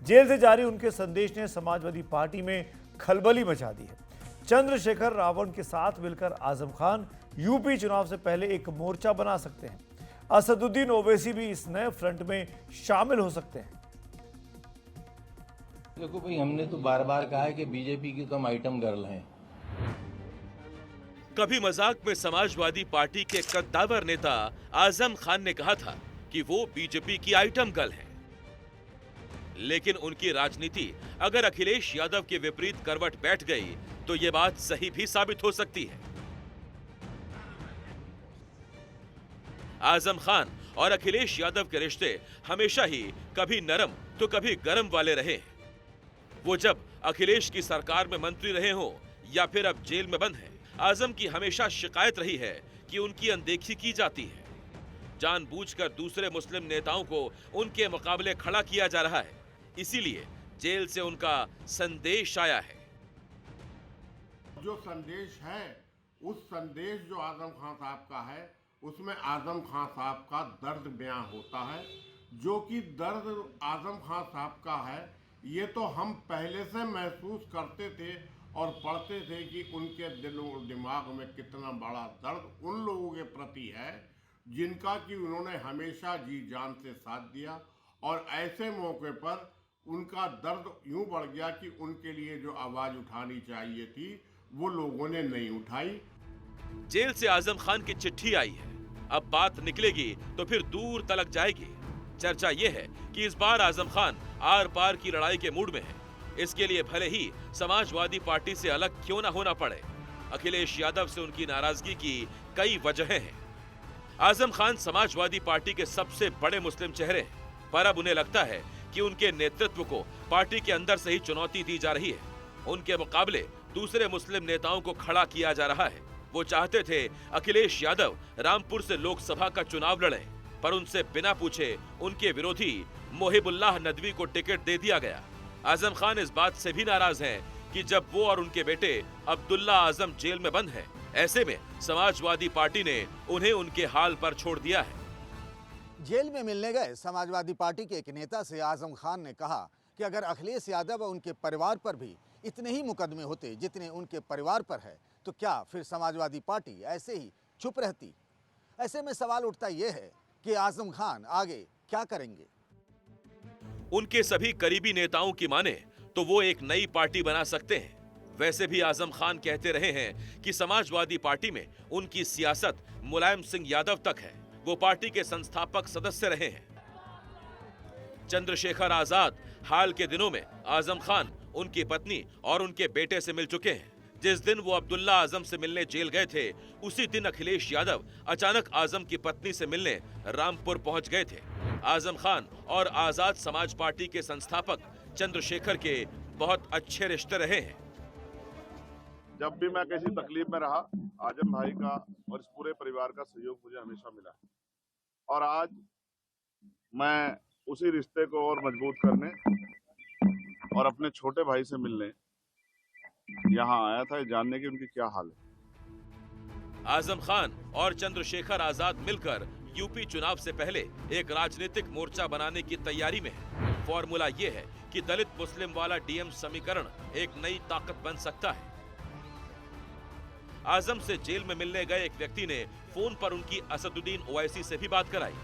जेल से जारी उनके संदेश ने समाजवादी पार्टी में खलबली मचा दी है। चंद्रशेखर रावण के साथ मिलकर आजम खान यूपी चुनाव से पहले एक मोर्चा बना सकते हैं। असदुद्दीन ओवैसी भी इस नए फ्रंट में शामिल हो सकते हैं। देखो भाई, हमने तो बार बार कहा है कि बीजेपी की तो हम आइटम गर्ल हैं। कभी मजाक में समाजवादी पार्टी के कद्दावर नेता आजम खान ने कहा था कि वो बीजेपी की आइटम गर्ल हैं। लेकिन उनकी राजनीति अगर अखिलेश यादव के विपरीत करवट बैठ गई तो ये बात सही भी साबित हो सकती है। आजम खान और अखिलेश यादव के रिश्ते हमेशा ही कभी नरम तो कभी गरम वाले रहे हैं। वो जब अखिलेश की सरकार में मंत्री रहे हो या फिर अब जेल में बंद हैं, आजम की हमेशा शिकायत रही है कि उनकी अनदेखी की जाती है। जानबूझकर दूसरे मुस्लिम नेताओं को उनके मुकाबले खड़ा किया जा रहा है, इसीलिए जेल से उनका संदेश आया है। जो संदेश है, उस संदेश जो आजम खान साहब का है, उसमें आजम खान साहब का दर्द बयां होता है। जो कि दर्द आजम खान साहब का है, ये तो हम पहले से महसूस करते थे और पढ़ते थे कि उनके दिल और दिमाग में कितना बड़ा दर्द उन लोगों के प्रति है जिनका कि उन्होंने हमेशा जी जान से साथ दिया। और ऐसे मौके पर उनका दर्द यूं बढ़ गया कि उनके लिए जो आवाज़ उठानी चाहिए थी वो लोगों ने नहीं उठाई। जेल से आजम खान की चिट्ठी आई है, अब बात निकलेगी तो फिर दूर तलक जाएगी। चर्चा यह है कि इस बार आजम खान आर पार की लड़ाई के मूड में है। इसके लिए भले ही समाजवादी पार्टी से अलग क्यों ना होना पड़े। अखिलेश यादव से उनकी नाराजगी की कई वजहें हैं। आजम खान समाजवादी पार्टी के सबसे बड़े मुस्लिम चेहरे हैं, पर अब उन्हें लगता है कि उनके नेतृत्व को पार्टी के अंदर से ही चुनौती दी जा रही है। उनके मुकाबले दूसरे मुस्लिम नेताओं को खड़ा किया जा रहा है। वो चाहते थे अखिलेश यादव रामपुर से लोकसभा का चुनाव लड़ें, पर उनसे बिना पूछे उनके विरोधी मोहिबुल्लाह नदवी को टिकट दे दिया गया। आजम खान इस बात से भी नाराज हैं कि जब वो और उनके बेटे अब्दुल्ला आजम जेल में बंद हैं, ऐसे में समाजवादी पार्टी ने उन्हें उनके हाल पर छोड़ दिया है। जेल में मिलने गए समाजवादी पार्टी के एक नेता से आजम खान ने कहा कि अगर अखिलेश यादव और उनके परिवार पर भी इतने ही मुकदमे होते जितने उनके परिवार पर है, तो क्या फिर समाजवादी पार्टी ऐसे ही चुप रहती? ऐसे में सवाल उठता यह है कि आजम खान आगे क्या करेंगे। उनके सभी करीबी नेताओं की माने तो वो एक नई पार्टी बना सकते हैं। वैसे भी आजम खान कहते रहे हैं कि समाजवादी पार्टी में उनकी सियासत मुलायम सिंह यादव तक है। वो पार्टी के संस्थापक सदस्य रहे हैं। चंद्रशेखर आजाद हाल के दिनों में आजम खान, उनकी पत्नी और उनके बेटे से मिल चुके हैं। जिस दिन वो अब्दुल्ला आजम से मिलने जेल गए थे, उसी दिन अखिलेश यादव अचानक आजम की पत्नी से मिलने रामपुर पहुंच गए थे। आजम खान और आजाद समाज पार्टी के संस्थापक चंद्रशेखर के बहुत अच्छे रिश्ते रहे हैं। जब भी मैं किसी तकलीफ में रहा, आजम भाई का और इस पूरे परिवार का सहयोग मुझे हमेशा मिला है। और आज मैं उसी रिश्ते को और मजबूत करने और अपने छोटे भाई से मिलने यहाँ आया था, जानने की उनकी क्या हाल है। आजम खान और चंद्रशेखर आजाद मिलकर यूपी चुनाव से पहले एक राजनीतिक मोर्चा बनाने की तैयारी में है। फॉर्मूला ये है कि दलित मुस्लिम वाला डीएम समीकरण एक नई ताकत बन सकता है। आजम से जेल में मिलने गए एक व्यक्ति ने फोन पर उनकी असदुद्दीन ओवैसी से भी बात कराई।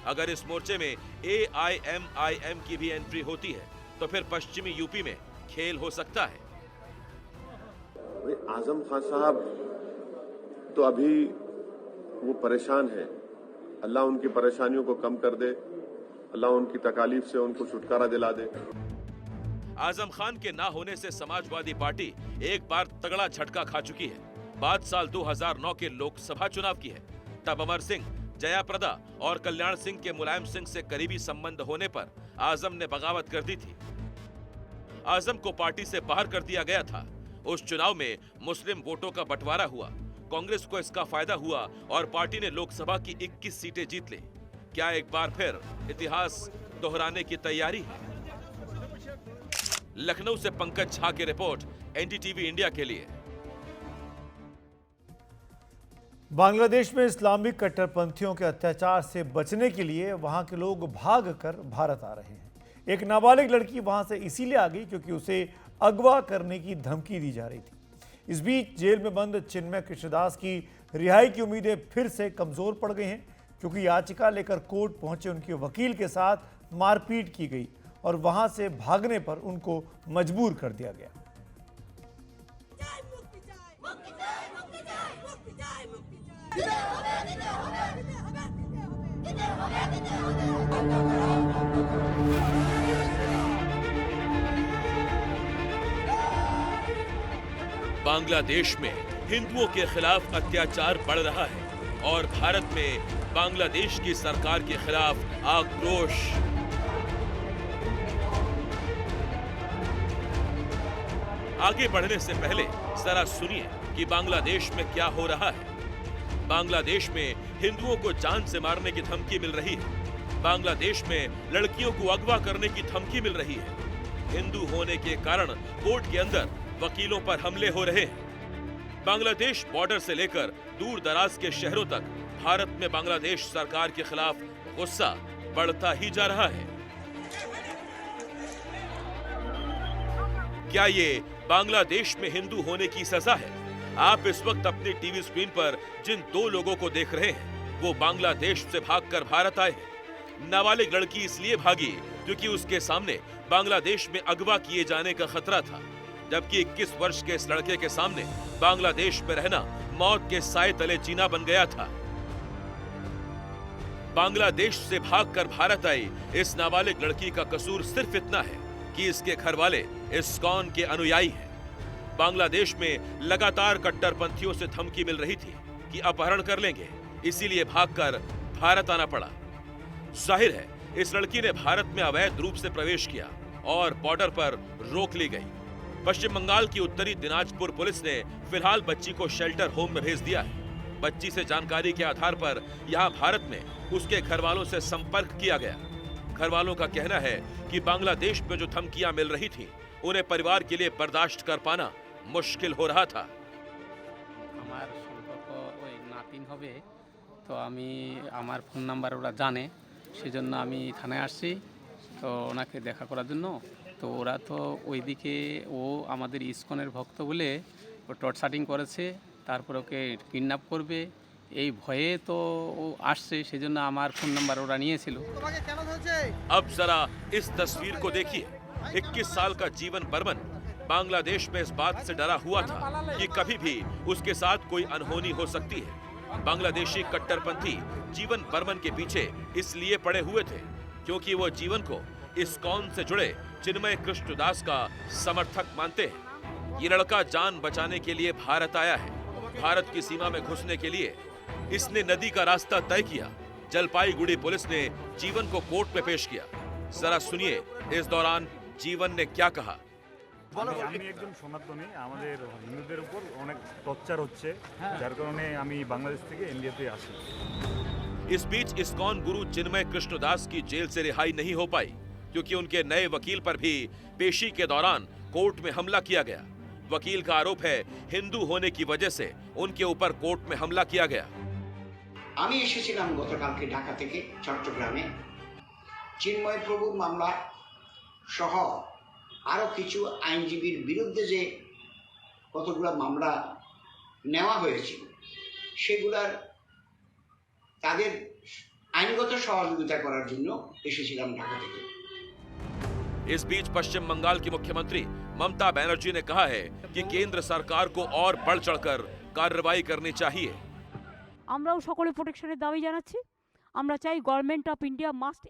अगर इस मोर्चे में AIMIM की भी एंट्री होती है तो फिर पश्चिमी यूपी में खेल हो सकता है। आजम खान साहब तो अभी वो परेशान है। अल्लाह उनकी परेशानियों को कम कर दे, अल्लाह उनकी तकालीफ से उनको छुटकारा दिला दे। आजम खान के ना होने से समाजवादी पार्टी एक बार तगड़ा झटका खा चुकी है। बात साल 2009 के लोकसभा चुनाव की है। तब अमर सिंह, जयाप्रदा और कल्याण सिंह के मुलायम सिंह से करीबी संबंध होने पर आजम ने बगावत कर दी थी। आजम को पार्टी से बाहर कर दिया गया था। उस चुनाव में मुस्लिम वोटों का बंटवारा हुआ। कांग्रेस को इसका फायदा हुआ और पार्टी ने लोकसभा की 21 सीटें जीत ली। क्या एक बार फिर इतिहास दोहराने की तैयारी है? लखनऊ से पंकज झा की रिपोर्ट, NDTV इंडिया के लिए। बांग्लादेश में इस्लामिक कट्टरपंथियों के अत्याचार से बचने के लिए वहां के लोग भाग कर भारत आ रहे हैं। एक नाबालिग लड़की वहां से इसीलिए आ गई क्योंकि उसे अगवा करने की धमकी दी जा रही थी। इस बीच जेल में बंद चिन्मय कृष्णदास की रिहाई की उम्मीदें फिर से कमजोर पड़ गई हैं, क्योंकि याचिका लेकर कोर्ट पहुंचे उनके वकील के साथ मारपीट की गई और वहां से भागने पर उनको मजबूर कर दिया गया। बांग्लादेश में हिंदुओं के खिलाफ अत्याचार बढ़ रहा है और भारत में बांग्लादेश की सरकार के खिलाफ आक्रोश। आगे बढ़ने से पहले जरा सुनिए कि बांग्लादेश में क्या हो रहा है। बांग्लादेश में हिंदुओं को जान से मारने की धमकी मिल रही है। बांग्लादेश में लड़कियों को अगवा करने की धमकी मिल रही है। हिंदू होने के कारण कोर्ट के अंदर वकीलों पर हमले हो रहे हैं। बांग्लादेश बॉर्डर से लेकर दूर दराज के शहरों तक भारत में बांग्लादेश सरकार के खिलाफ गुस्सा बढ़ता ही जा रहा है। क्या ये बांग्लादेश में हिंदू होने की सजा है? आप इस वक्त अपनी टीवी स्क्रीन पर जिन दो लोगों को देख रहे हैं वो बांग्लादेश से भागकर भारत आए हैं। नाबालिग लड़की इसलिए भागी क्योंकि उसके सामने बांग्लादेश में अगवा किए जाने का खतरा था, जबकि 21 वर्ष के इस लड़के के सामने बांग्लादेश में रहना मौत के साए तले जीना बन गया था। बांग्लादेश से भागकर भारत आई इस नाबालिग लड़की का कसूर सिर्फ इतना है कि इसके घर वाले इस्कॉन के अनुयायी हैं। बांग्लादेश में लगातार कट्टरपंथियों से धमकी मिल रही थी कि अपहरण कर लेंगे, इसीलिए भागकर भारत आना पड़ा। जाहिर है इस लड़की ने भारत में अवैध रूप से प्रवेश किया और बॉर्डर पर रोक ली गई। पश्चिम बंगाल की उत्तरी दिनाजपुर पुलिस ने फिलहाल बच्ची को शेल्टर होम में भेज दिया है। बच्ची से जानकारी के आधार पर यहां भारत में उसके घर वालों से संपर्क किया गया। घर वालों का कहना है कि बांग्लादेश में जो धमकियां मिल रही थी उन्हें परिवार के लिए बर्दाश्त कर पाना मुश्किल हो रहा था। আমার সম্পর্ক ওই নাতিন হবে, তো আমি আমার ফোন নাম্বার ওরা জানে, সেজন্য আমি থানায় আসছি তো ওনাকে দেখা করার জন্য। তো ওরা তো ওইদিকে ও আমাদের ইসকনের ভক্ত বলে ও টর্চারিং করেছে, তারপর ওকে কিডন্যাপ করবে এই ভয়ে তো ও আসছে, সেজন্য আমার ফোন নাম্বার ওরা নিয়েছিল। अब जरा इस तस्वीर को देखिए। 21 साल का जीवन बर्मन बांग्लादेश में इस बात से डरा हुआ था कि कभी भी उसके साथ कोई अनहोनी हो सकती है। बांग्लादेशी कट्टरपंथी जीवन बर्मन के पीछे इसलिए पड़े हुए थे क्योंकि वो जीवन को इस्कॉन से जुड़े चिन्मय कृष्णदास का समर्थक मानते हैं। ये लड़का जान बचाने के लिए भारत आया है। भारत की सीमा में घुसने के लिए इसने नदी का रास्ता तय किया। जलपाईगुड़ी पुलिस ने जीवन को कोर्ट में पेश किया। जरा सुनिए इस दौरान जीवन ने क्या कहा। আমি একজন সনাতনী, আমাদের হিন্দুদের উপর অনেক টর্চার হচ্ছে, যার কারণে আমি বাংলাদেশ থেকে ইন্ডিয়াতে আসি। इस बीच इस्कॉन गुरु चिन्मय कृष्णदास की जेल से रिहाई नहीं हो पाई क्योंकि उनके नए वकील पर भी पेशी के दौरान कोर्ट में हमला किया गया। वकील का आरोप है हिंदू होने की वजह से उनके ऊपर कोर्ट में हमला किया गया। আমি এসেছিলাম গতকালকে ঢাকা থেকে চট্টগ্রামে চিন্ময় প্রভুর মামলা সহ আরো কিছু আইনজীবীর বিরুদ্ধে যে কতগুলো মামলা নেওয়া হয়েছিল সেগুলার তাদের আইনগত সহযোগিতা করার জন্য এসেছিলাম ঢাকা থেকে। इस बीच पश्चिम बंगाल की मुख्यमंत्री ममता बनर्जी ने कहा है कि केंद्र सरकार को और बढ़ चढ़कर कार्रवाई करनी चाहिए। আমরাও সকলে প্রোটেকশনের দাবি জানাচ্ছি। আমরা চাই government of India must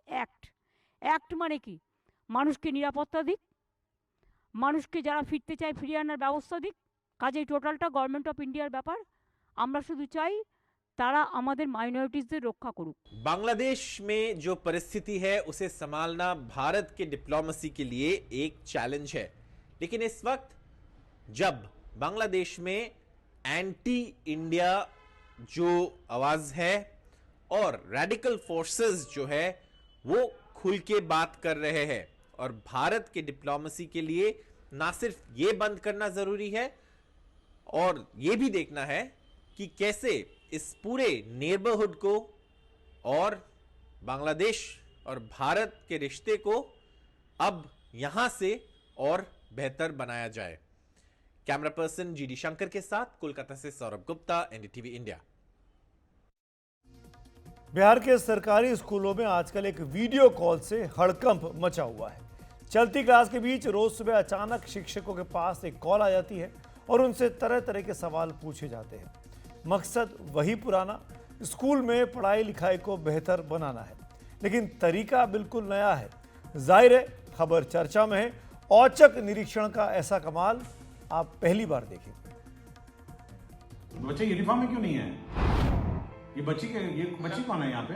act মানে কি, মানুষকে নিরাপত্তা দিক, মানুষকে যারা ফিরতে চায় ফিরিয়ে আনার ব্যবস্থা দিক। কাজেই টোটালটা গভর্নমেন্ট অফ ইন্ডিয়ার ব্যাপার। আমরা শুধু চাই তারা আমাদের মাইনরিটিজদের রক্ষা করুক। बांग्लादेश में जो परिस्थिति है उसे संभालना भारत के डिप्लोमेसी के लिए एक चैलेंज है, लेकिन इस वक्त जब बांग्लादेश में एंटी इंडिया जो आवाज है और रेडिकल फोर्सेस जो है वो खुल के बात कर रहे हैं, और भारत के डिप्लोमेसी के लिए ना सिर्फ ये बंद करना जरूरी है और ये भी देखना है कि कैसे इस पूरे नेबरहुड को और बांग्लादेश और भारत के रिश्ते को अब यहां से और बेहतर बनाया जाए। कैमरा पर्सन जीडी शंकर के साथ कोलकाता से सौरभ गुप्ता, एनडीटीवी इंडिया। बिहार के सरकारी स्कूलों में आजकल एक वीडियो कॉल से हड़कंप मचा हुआ है। चलती क्लास के बीच रोज सुबह अचानक शिक्षकों के पास एक कॉल आ जाती है और उनसे तरह तरह के सवाल पूछे जाते हैं। मकसद वही पुराना, स्कूल में पढ़ाई लिखाई को बेहतर बनाना है, लेकिन तरीका बिल्कुल नया है। जाहिर है खबर चर्चा में है। औचक निरीक्षण का ऐसा कमाल आप पहली बार देखेंगे। बच्चे यूनिफॉर्म में क्यों नहीं है? ये बच्ची कौन है यहाँ पे?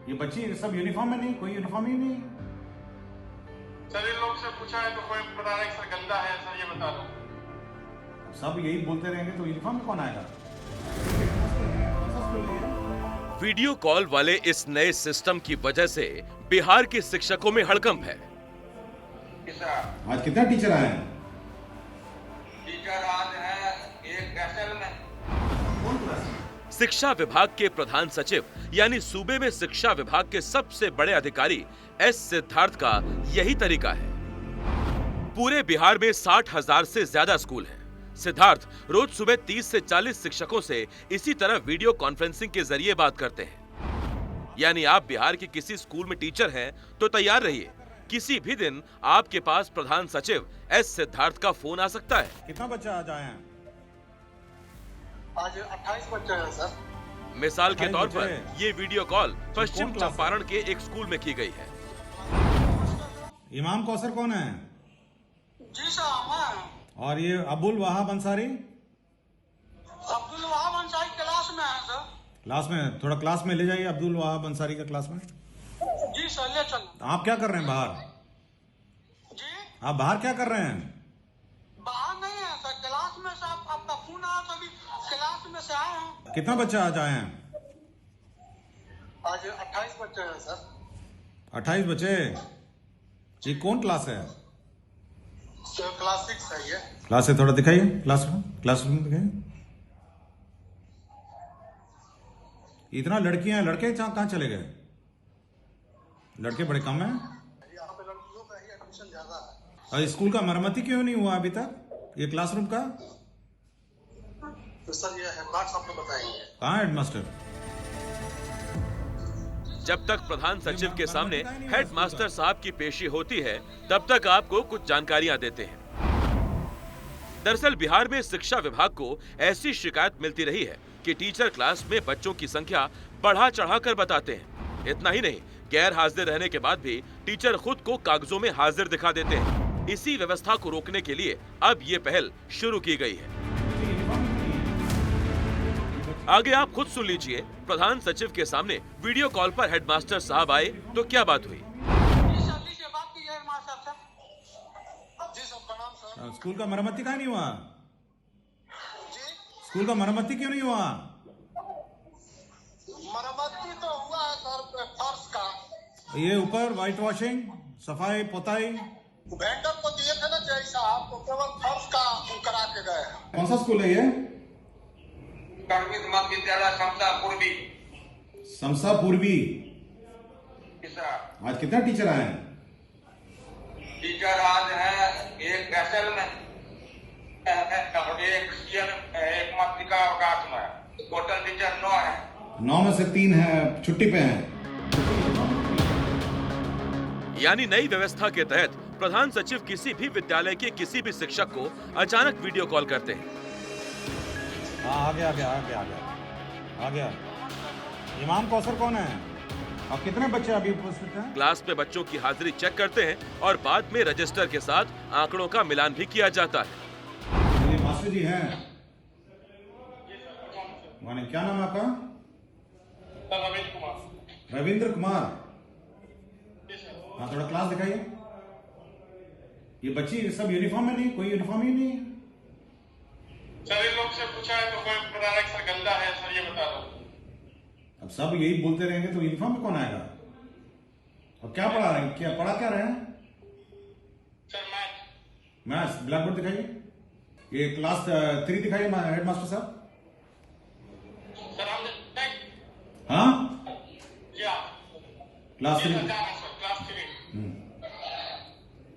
ये बच्ची सब यूनिफॉर्म में नहीं, कोई यूनिफॉर्म ही नहीं। सर इन लोग से पूछा है तो कोई बता रहा है सर गंदा है, सर ये बता दो। सब यही बोलते रहेंगे तो यूनिफॉर्म में कौन आएगा? वीडियो कॉल वाले इस नए सिस्टम की वजह से बिहार के शिक्षकों में हड़कंप है। आज कितने टीचर आए हैं? टीचर आज है एक एसएल में। शिक्षा विभाग के प्रधान सचिव यानी सूबे में शिक्षा विभाग के सबसे बड़े अधिकारी एस सिद्धार्थ का यही तरीका है। पूरे बिहार में 60,000 से ज्यादा स्कूल हैं। सिद्धार्थ रोज सुबह 30 से 40 शिक्षकों से इसी तरह वीडियो कॉन्फ्रेंसिंग के जरिए बात करते हैं। यानी आप बिहार के किसी स्कूल में टीचर हैं तो तैयार रहिए, किसी भी दिन आपके पास प्रधान सचिव एस सिद्धार्थ का फोन आ सकता है। कितना बच्चा आज आए हैं? आज 28 बच्चे हैं सर। मिसाल के तौर पर ये वीडियो कॉल पश्चिम चंपारण के एक स्कूल में की गई है। इमाम कौसर कौन है? जी साहब मैं। और ये अब्दुल वहाब अंसारी? अब्दुल वहाब अंसारी क्लास में है सर। क्लास में? थोड़ा क्लास में ले जाइए अब्दुल वहाब अंसारी का क्लास में। जी सर ले चल। आप क्या कर रहे हैं बाहर? जी आप बाहर क्या कर रहे हैं? बाहर नहीं है सर, क्लास में से आपका फोन आया तो अभी क्लास में से आए हैं। कितना बच्चा आज आए हैं? आज 28 बच्चे हैं सर। 28 बच्चे? ये कौन क्लास है? क्लास 6 है ये। क्लास से थोड़ा दिखाइए, क्लासरूम दिखाइए। इतना लड़कियां हैं, लड़के कहाँ चले गए? लड़के बड़े कम हैं। यहाँ पे लड़कियों का ही एडमिशन ज्यादा है। और स्कूल का मरम्मती क्यों नहीं हुआ अभी तक? ये क्लासरूम का? तो सर ये हेडमास्टर आपको बताएंगे। कहाँ हेडमास्टर? जब तक प्रधान सचिव के सामने हेडमास्टर साहब की पेशी होती है, तब तक आपको कुछ जानकारियां देते हैं। दरअसल बिहार में शिक्षा विभाग को ऐसी शिकायत मिलती रही है कि टीचर क्लास में बच्चों की संख्या बढ़ा चढ़ाकर बताते हैं। इतना ही नहीं, गैर हाजिर रहने के बाद भी टीचर खुद को कागजों में हाजिर दिखा देते हैं। इसी व्यवस्था को रोकने के लिए अब ये पहल शुरू की गई है। आगे आप खुद सुन लीजिए। प्रधान सचिव के सामने वीडियो कॉल पर हेडमास्टर साहब आए तो क्या बात हुई। स्कूल का मरम्मती कहाँ नहीं हुआ? स्कूल का मरम्मती क्यों नहीं हुआ? मरम्मती तो हुआ है सर फर्श का। ये ऊपर व्हाइट वॉशिंग, सफाई पोताई वेंडर को दिए थे ना जय साहब, तो केवल फर्श का करा के गए। कौन सा स्कूल है ये? मध्य विद्यालय समसा पूर्वी। समसा पूर्वी। आज कितना टीचर आए हैं? टीचर आज है एक एसएल में, एक सीएन, एक माध्यमिक अवकाश में। टोटल टीचर 9 है। 9 में से 3 है छुट्टी पे हैं। यानी नई व्यवस्था के तहत प्रधान सचिव किसी भी विद्यालय के किसी भी शिक्षक को अचानक वीडियो कॉल करते हैं। आ गया। इमाम कौसर कौन है? और कितने बच्चे अभी उपस्थित हैं? क्लास में बच्चों की हाजिरी चेक करते हैं और बाद में रजिस्टर के साथ आंकड़ों का मिलान भी किया जाता है। ये मास्टर जी हैं? माने क्या नाम है आपका? रविंद्र कुमार। हाँ थोड़ा क्लास दिखाइए। ये बच्ची सब यूनिफॉर्म में नहीं, कोई यूनिफॉर्म ही नहीं है। सर इन लोग से पूछा है तो कोई बता रहा है सर गंदा है, सर ये बता दो। अब सब यही बोलते रहेंगे तो यूनिफॉर्म में कौन आएगा? और क्या पढ़ा रहे हैं? पढ़ा क्या रहे हैं? Sir maths. ब्लैक बोर्ड दिखाइए। ये क्लास 3 दिखाइए हेडमास्टर साहब। सर हम हाँ क्लास 3। क्लास 3।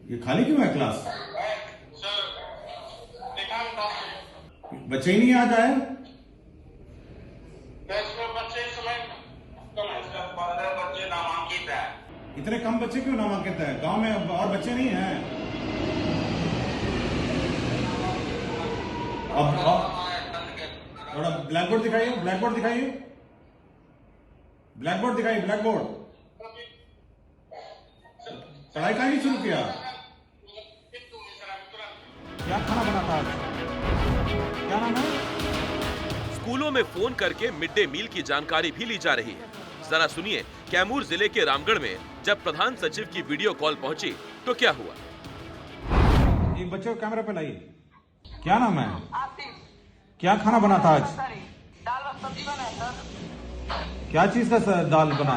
ये खाली क्यों है क्लास? बच्चे ही नहीं आ जाए? इतने कम बच्चे क्यों नामांकित है? गांव में और बच्चे नहीं हैं? अब थोड़ा ब्लैक बोर्ड दिखाइए, ब्लैक बोर्ड दिखाइए, ब्लैक बोर्ड दिखाइए, ब्लैक बोर्ड। पढ़ाई का नहीं शुरू किया? क्या खाना बना था आज? क्या नाम है? स्कूलों में फोन करके मिड डे मील की जानकारी भी ली जा रही है। जरा सुनिए, कैमूर जिले के रामगढ़ में जब प्रधान सचिव की वीडियो कॉल पहुंची तो क्या हुआ। एक बच्चे को कैमरा पे लाइए। क्या नाम है? क्या खाना बना था आज? क्या चीज का दाल बना?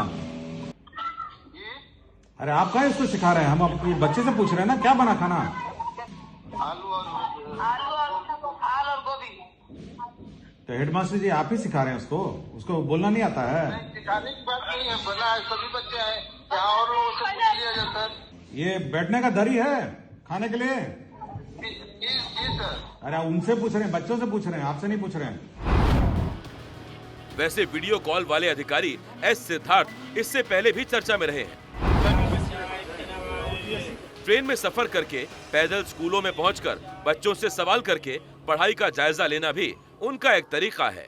अरे आप क्या इसको सिखा रहे हैं? हम अपने बच्चे से पूछ रहे हैं ना, क्या बना खाना? आलू और गोभी। तो हेडमास्टर जी आप ही सिखा रहे हैं उसको बोलना नहीं आता है? सिखाने की बात नहीं है, बना है, सभी बच्चे हैं यहाँ और लोगों से पूछ लिया जाता है। ये बैठने का दर ही है खाने के लिए? जी सर। अरे उनसे पूछ रहे हैं, बच्चों से पूछ रहे हैं, आपसे नहीं पूछ रहे हैं। वैसे वीडियो कॉल वाले अधिकारी एस सिद्धार्थ इससे पहले भी चर्चा में रहे हैं। ट्रेन में सफर करके, पैदल स्कूलों में पहुंचकर बच्चों से सवाल करके पढ़ाई का जायजा लेना भी उनका एक तरीका है।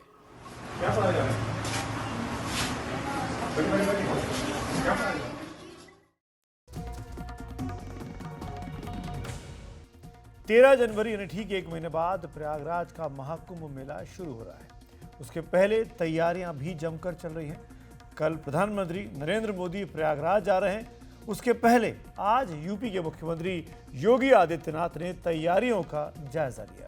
13 जनवरी यानी ठीक एक महीने बाद प्रयागराज का महाकुंभ मेला शुरू हो रहा है। उसके पहले तैयारियां भी जमकर चल रही हैं। कल प्रधानमंत्री नरेंद्र मोदी प्रयागराज जा रहे हैं। उसके पहले आज यूपी के मुख्यमंत्री योगी आदित्यनाथ ने तैयारियों का जायजा लिया।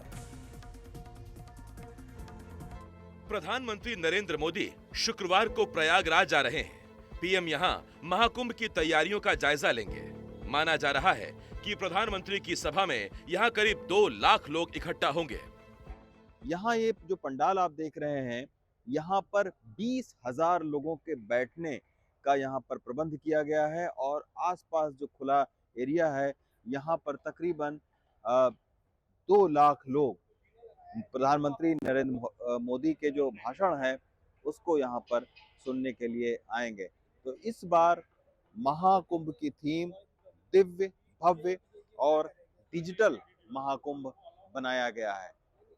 प्रधानमंत्री नरेंद्र मोदी शुक्रवार को प्रयागराज आ रहे हैं। पीएम यहां महाकुंभ की तैयारियों का जायजा लेंगे। माना जा रहा है कि प्रधानमंत्री की सभा में यहां करीब 2 लाख लोग इकट्ठा होंगे। यहाँ ये जो पंडाल आप देख रहे हैं, यहाँ पर 20,000 लोगों के बैठने का यहाँ पर प्रबंध किया गया है और आसपास जो खुला एरिया है यहाँ पर तकरीबन 2 लाख लोग प्रधानमंत्री नरेंद्र मोदी के जो भाषण है उसको यहाँ पर सुनने के लिए आएंगे। तो इस बार महाकुंभ की थीम दिव्य, भव्य और डिजिटल महाकुंभ बनाया गया है।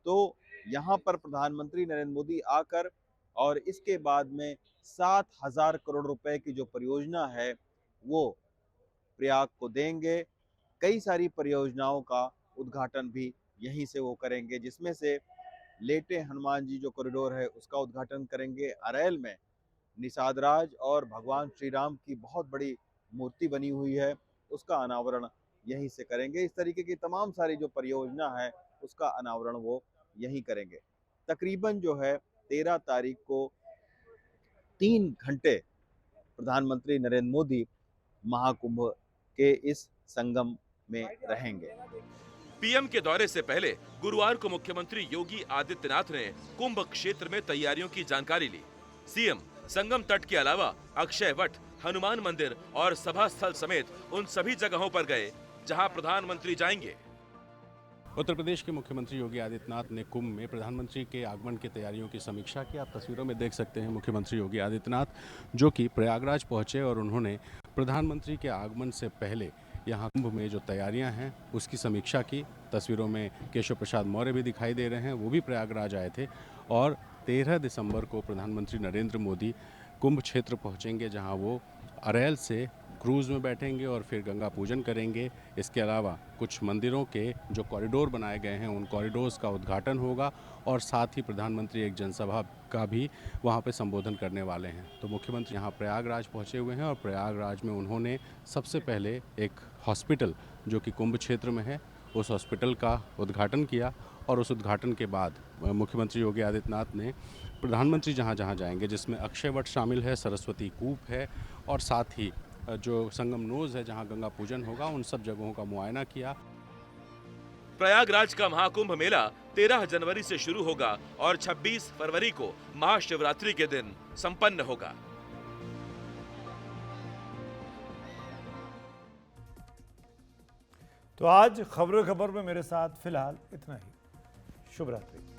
तो यहाँ पर प्रधानमंत्री नरेंद्र मोदी आकर और इसके बाद में 7,000 करोड़ रुपए की जो परियोजना है वो प्रयाग को देंगे। कई सारी परियोजनाओं का उद्घाटन भी यहीं से वो करेंगे, जिसमें से लेटे हनुमान जी जो कॉरिडोर है उसका उद्घाटन करेंगे। अरैल में निषाद राज और भगवान श्री राम की बहुत बड़ी मूर्ति बनी हुई है, उसका अनावरण यहीं से करेंगे। इस तरीके की तमाम सारी जो परियोजना है उसका अनावरण वो यहीं करेंगे। तकरीबन जो है 13 तारीख को 3 घंटे प्रधानमंत्री नरेंद्र मोदी महाकुंभ के इस संगम में रहेंगे। पीएम के दौरे से पहले गुरुवार को मुख्यमंत्री योगी आदित्यनाथ ने कुंभ क्षेत्र में तैयारियों की जानकारी ली। सीएम संगम तट के अलावा अक्षय वट, हनुमान मंदिर और सभा स्थल समेत उन सभी जगहों पर गए जहां प्रधानमंत्री जाएंगे। उत्तर प्रदेश के मुख्यमंत्री योगी आदित्यनाथ ने कुंभ में प्रधानमंत्री के आगमन की तैयारियों की समीक्षा की। आप तस्वीरों में देख सकते हैं मुख्यमंत्री योगी आदित्यनाथ जो कि प्रयागराज पहुंचे और उन्होंने प्रधानमंत्री के आगमन से पहले यहाँ कुंभ में जो तैयारियां हैं उसकी समीक्षा की। तस्वीरों में केशव प्रसाद मौर्य भी दिखाई दे रहे हैं, वो भी प्रयागराज आए थे। और 13 दिसंबर को प्रधानमंत्री नरेंद्र मोदी कुंभ क्षेत्र पहुँचेंगे जहाँ वो अरैल से क्रूज़ में बैठेंगे और फिर गंगा पूजन करेंगे। इसके अलावा कुछ मंदिरों के जो कॉरिडोर बनाए गए हैं उन कॉरिडोर्स का उद्घाटन होगा और साथ ही प्रधानमंत्री एक जनसभा का भी वहां पे संबोधन करने वाले हैं। तो मुख्यमंत्री यहां प्रयागराज पहुंचे हुए हैं और प्रयागराज में उन्होंने सबसे पहले एक हॉस्पिटल जो कि कुंभ क्षेत्र में है उस हॉस्पिटल का उद्घाटन किया और उस उद्घाटन के बाद मुख्यमंत्री योगी आदित्यनाथ ने प्रधानमंत्री जहाँ जहाँ जाएंगे, जिसमें अक्षय वट शामिल है, सरस्वती कूप है और साथ ही जो संगम नोज है जहां गंगा पूजन होगा, उन सब जगहों का मुआयना किया। प्रयागराज का महाकुंभ मेला 13 जनवरी से शुरू होगा और 26 फरवरी को महाशिवरात्रि के दिन संपन्न होगा। तो आज खबरों खबर में मेरे साथ फिलहाल इतना ही। शुभ रात्रि।